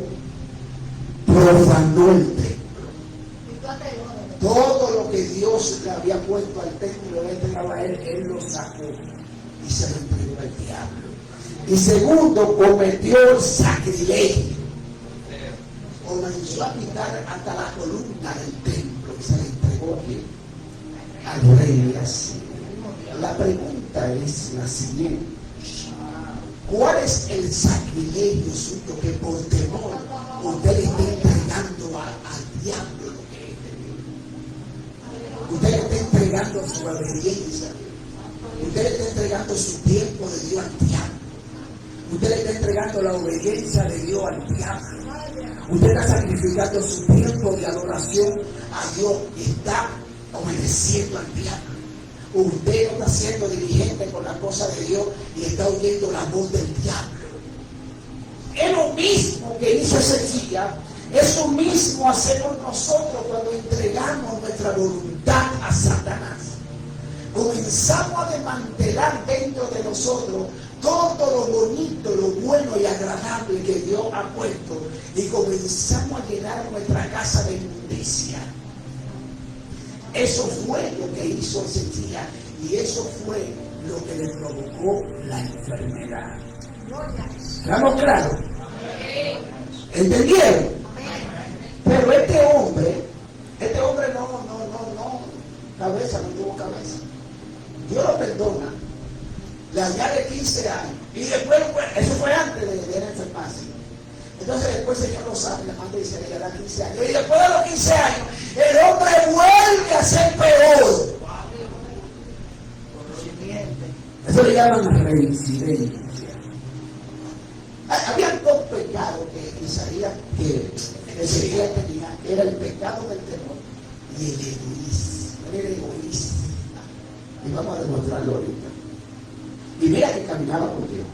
profanó el templo. Todo lo que Dios le había puesto al templo, él entregaba a él lo sacó y se lo entregó al diablo. Y segundo, cometió sacrilegio. Comenzó a quitar hasta la columna del templo y se la entregó al rey de Asiria. La pregunta es la siguiente: ¿cuál es el sacrilegio suyo que por temor usted le está entregando al diablo lo que es de Dios? Usted le está entregando su obediencia. Usted le está entregando su tiempo de Dios al diablo. Usted le está entregando la obediencia de Dios al diablo. Usted está sacrificando su tiempo de adoración a Dios y está obedeciendo al diablo. Usted no está siendo diligente con la cosa de Dios y está oyendo la voz del diablo. Es lo mismo que hizo Ezequías, es lo mismo hacemos nosotros cuando entregamos nuestra voluntad a Satanás. Comenzamos a desmantelar dentro de nosotros todo lo bonito, lo bueno y agradable que Dios ha puesto y comenzamos a llenar nuestra casa de inmundicia. Eso fue lo que hizo Ezequías y eso fue lo que le provocó la enfermedad. ¿Estamos claros? ¿Entendieron? Pero este hombre no, cabeza, no tuvo cabeza. Dios lo perdona. Le añade 15 años. Y después, eso fue antes de enfermarse. Entonces después el Señor lo sabe, le manda y se le da 15 años. Y después de los 15 años, el hombre vuelve a ser peor. Eso le llaman reincidencia. Había dos pecados que Isaías, que Ezequías tenía, que era el pecado del temor y el egoísmo. Era el egoísmo. Y vamos a demostrarlo ahorita. Y mira que caminaba con Dios.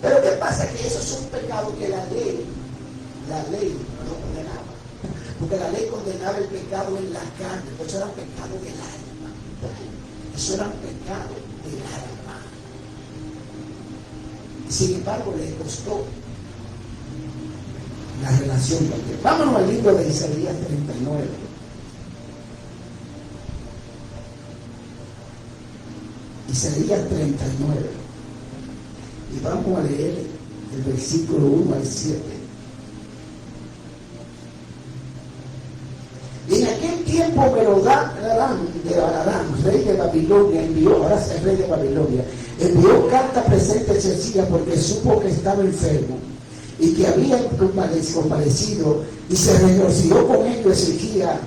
Pero ¿qué pasa? Que eso es un pecado que la ley no condenaba. Porque la ley condenaba el pecado en la carne, pero eso era un pecado del alma. Eso era un pecado del alma. Sin embargo, le costó la relación con Dios. Vámonos al libro de Isaías 39. Isaías 39. Y vamos a leer el versículo 1 al 7. Y en aquel tiempo Merodán de Baladán, rey de Babilonia, ahora es el rey de Babilonia, envió carta presente a Ezequías porque supo que estaba enfermo y que había compadecido, y se regocijó con ello Ezequías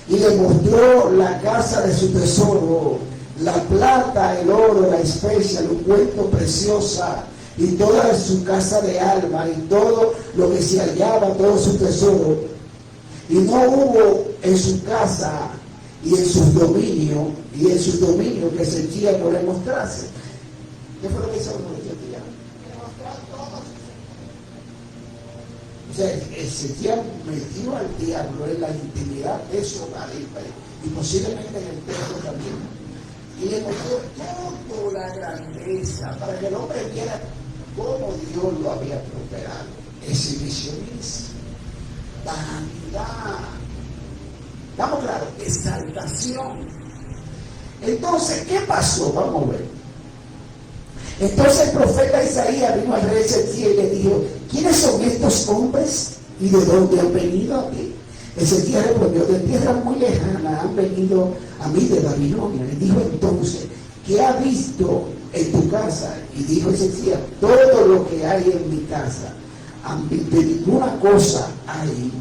y le mostró la casa de su tesoro, la plata, el oro, la especia, el ungüento preciosa y toda su casa de alma y todo lo que se hallaba, todo su tesoro. y no hubo en su casa y en sus dominios, que Ezequiel no le mostrase. ¿Qué fue lo que hizo Ezequiel? Le mostró todo. O sea, Ezequiel metió al diablo en la intimidad de su hogar y posiblemente en el templo también. Y le mostró toda la grandeza para que el hombre viera cómo Dios lo había prosperado. Exhibicionismo, vanidad. ¿Estamos claros? Exaltación. Entonces, ¿qué pasó? Vamos a ver. Entonces el profeta Isaías vino al rey Ezequiel y le dijo: ¿quiénes son estos hombres y de dónde han venido a ti? Ezequiel respondió: de tierra muy lejana han venido a mí de Babilonia. Y dijo entonces: ¿qué ha visto en tu casa? Y dijo Ezequiel: todo lo que hay en mi casa. De ninguna cosa hay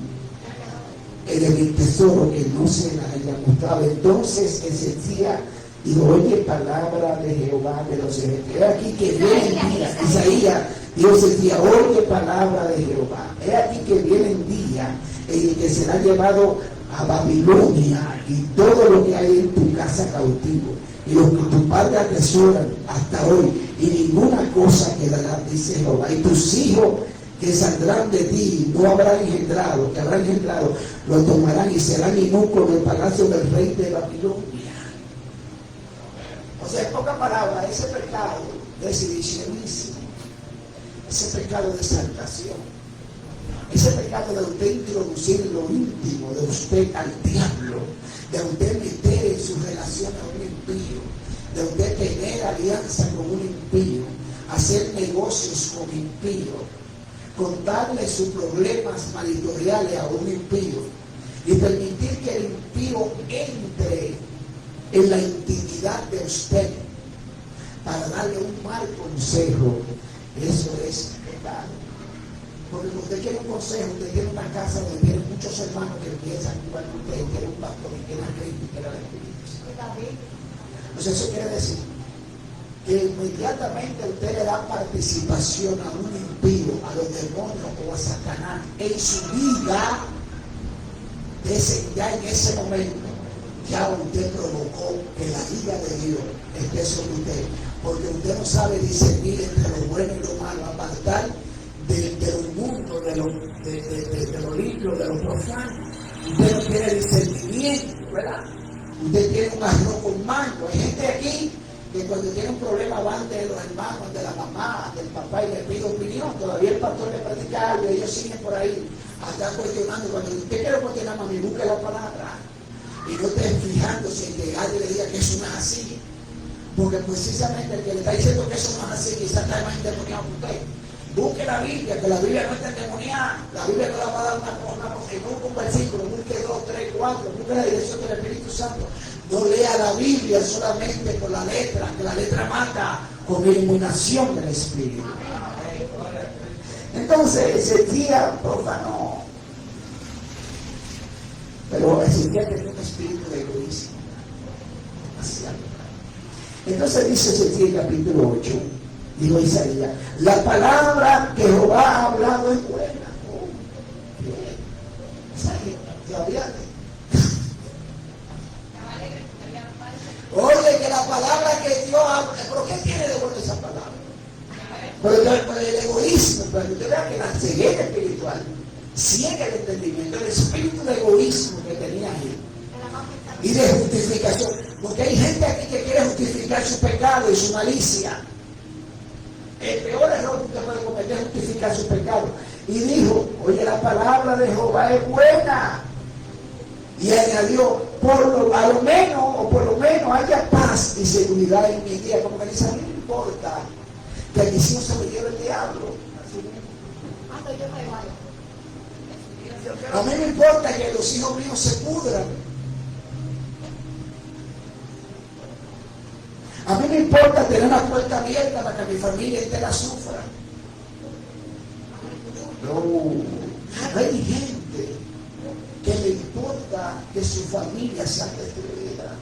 en el tesoro que no se la haya mostrado. Entonces Ezequiel dijo: oye palabra de Jehová de los ejércitos. He aquí que viene día. Isaías dijo: Ezequiel, oye palabra de Jehová. He aquí que viene día en el que será llevado a Babilonia y todo lo que hay en tu casa cautivo, y lo que tu padre atesoran hasta hoy, y ninguna cosa quedará, dice Jehová. Y tus hijos que saldrán de ti, no habrán engendrado, que habrán engendrado, lo tomarán y serán eunucos en el palacio del rey de Babilonia. O sea, en pocas palabras, ese pecado de exhibicionismo, ese pecado de exaltación, ese pecado de usted introducir en lo íntimo de usted al diablo, de usted meter en su relación a un impío, de usted tener alianza con un impío, hacer negocios con impío, contarle sus problemas maritoriales a un impío y permitir que el impío entre en la intimidad de usted para darle un mal consejo. Eso es pecado. Porque cuando usted quiere un consejo, usted tiene una casa donde tiene muchos hermanos que piensan igual que usted, quiere un pastor y quiere a Cristo y quiere a la Espíritu. Entonces eso quiere decir que inmediatamente usted le da participación a un impío, a los demonios o a Satanás en su vida, ya en ese momento, ya usted provocó que la ira de Dios esté sobre usted, porque usted no sabe discernir entre lo bueno y lo malo, apartar de lo inmundo, de lo limpio, de lo profano. Usted no tiene discernimiento, ¿verdad? Usted tiene un arroz con mango. Hay gente aquí que cuando tiene un problema van de los hermanos, de la mamá, del papá y le pide opinión. Todavía el pastor le predica algo y ellos siguen por ahí hasta cuestionando. Cuando usted quiere cuestionar, mami, busque la palabra y no esté fijándose en que alguien le diga que eso no es así, porque precisamente el que le está diciendo que eso no es así quizás está más endemoniado que usted. Busque la Biblia, que la Biblia no está endemoniada. La Biblia no la va a dar un versículo, busque 2, 3, 4, busque la dirección del Espíritu Santo. No lea la Biblia solamente por la letra, que la letra mata, con iluminación del Espíritu. Entonces Ezequiel profanó, pero Ezequiel tenía un espíritu de egoísmo. Entonces dice Ezequiel capítulo 8, dijo Isaías: la palabra que Jehová ha hablado es buena. Oye, que la palabra que Dios habla, ¿pero qué tiene de bueno esa palabra? Pero el egoísmo, para que usted vea que la ceguera espiritual ciega el entendimiento, el espíritu de egoísmo que tenía él y de justificación, porque hay gente aquí que quiere justificar su pecado y su malicia. El peor error que usted puede cometer es justificar su pecado. Y dijo: oye, la palabra de Jehová es buena. Y añadió: a lo menos haya paz y seguridad en mi día. Como que dice: a mí no importa que a mis hijos se me lleve el diablo. A mí me importa que los hijos míos se pudran. A mí me importa tener una puerta abierta para que mi familia entera sufra. No, hay gente que le importa que su familia sea destruida.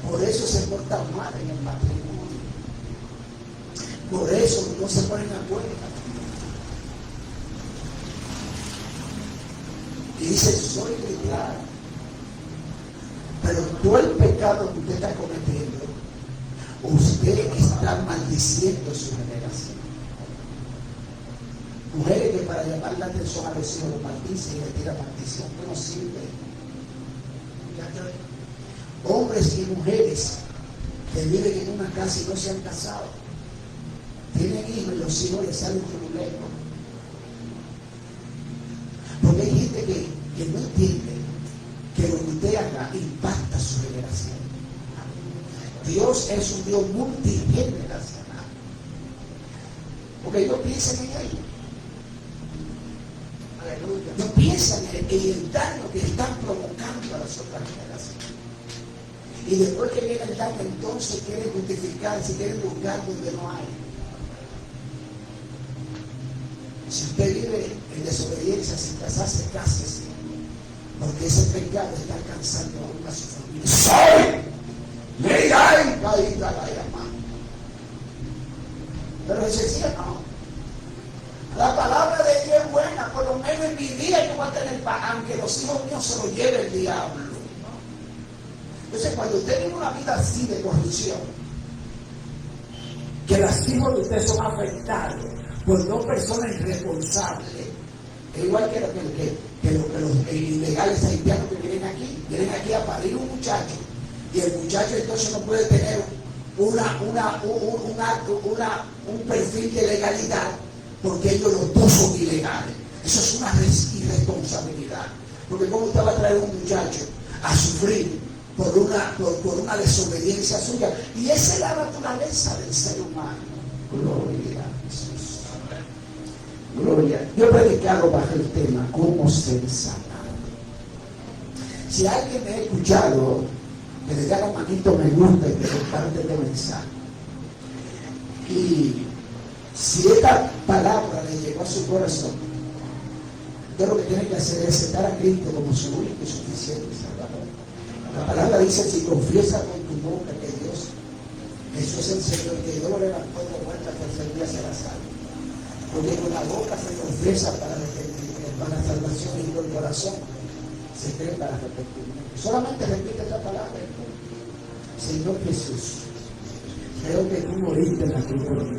Por eso se portan mal en el matrimonio. Por eso no se ponen a cuenta. Y dice, soy cristiano. Pero todo el pecado que usted está cometiendo, usted está maldiciendo su generación. Mujeres que para llamar la atención a los hijos los maldicen y le tiran maldición, que no sirve. Hombres y mujeres que viven en una casa y no se han casado, tienen hijos y los hijos les salen problemas. Porque hay gente que no entiende que lo que usted haga impacta su generación. Dios es un Dios multigeneracional. Porque ellos piensan en ellos. No piensan en el daño que están provocando a las otras generaciones. Y después que viene el daño, entonces quieren justificarse, quieren buscar donde no hay. Si usted vive en desobediencia sin casarse, cásese. Porque ese pecado está alcanzando aún a su familia. ¡Soy! ¡Leíai! ¡Caída la llamada! Pero Jesús decía, no. La palabra de Dios es buena, por lo menos en mi día yo voy a tener paz, aunque los hijos míos se lo lleve el diablo. Entonces, cuando usted tiene una vida así de corrupción, que los hijos de usted son afectados por dos personas irresponsables, es igual que los ilegales haitianos que vienen aquí a parir un muchacho, y el muchacho entonces no puede tener un perfil de legalidad, porque ellos los dos son ilegales. Eso es una irresponsabilidad. Porque ¿cómo usted va a traer a un muchacho a sufrir por una desobediencia suya? Y esa es la naturaleza del ser humano. Gloria a Jesús. Gloria. Yo he predicado bajo el tema cómo ser sanado. Si alguien me ha escuchado, que le haga un manito me gusta y que comparte este mensaje. Y si esta palabra le llegó a su corazón, usted lo que tiene que hacer es aceptar a Cristo como su único y suficiente Salvador. La palabra dice, si confiesas con tu boca que Jesús es el Señor, que Dios lo levantó de vuelta al tercer día será salvo. Porque con la boca se confiesa para la salvación y con el corazón se cree para arrepentimiento. Solamente repite esta palabra. Señor Jesús, creo que tú moriste en la cruz por mí.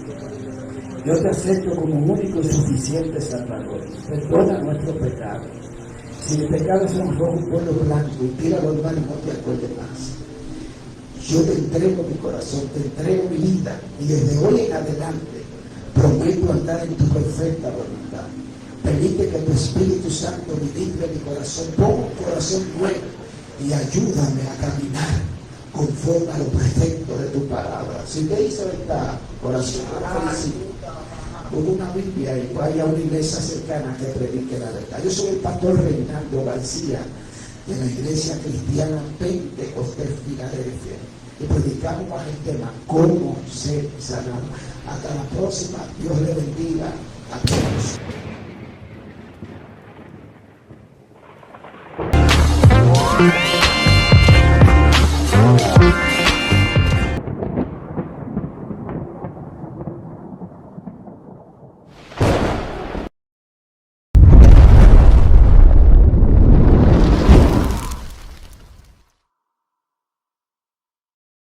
Yo te acepto como único y suficiente Salvador. Perdona nuestros pecados. Si mis pecados son rojo, pueblo blanco, y tíralo al mar y no te acuerdes más. Yo te entrego mi corazón, te entrego mi vida, y desde hoy en adelante prometo andar en tu perfecta voluntad. Permite que tu Espíritu Santo ministre mi corazón, ponga un corazón nuevo y ayúdame a caminar conforme a lo perfecto de tu palabra. Si usted hizo esta oración, con una Biblia y vaya a una iglesia cercana que predique la verdad. Yo soy el pastor Reinaldo García de la iglesia cristiana Pentecostés Filadelfia y predicamos bajo el tema cómo ser sanado. Hasta la próxima. Dios le bendiga a todos.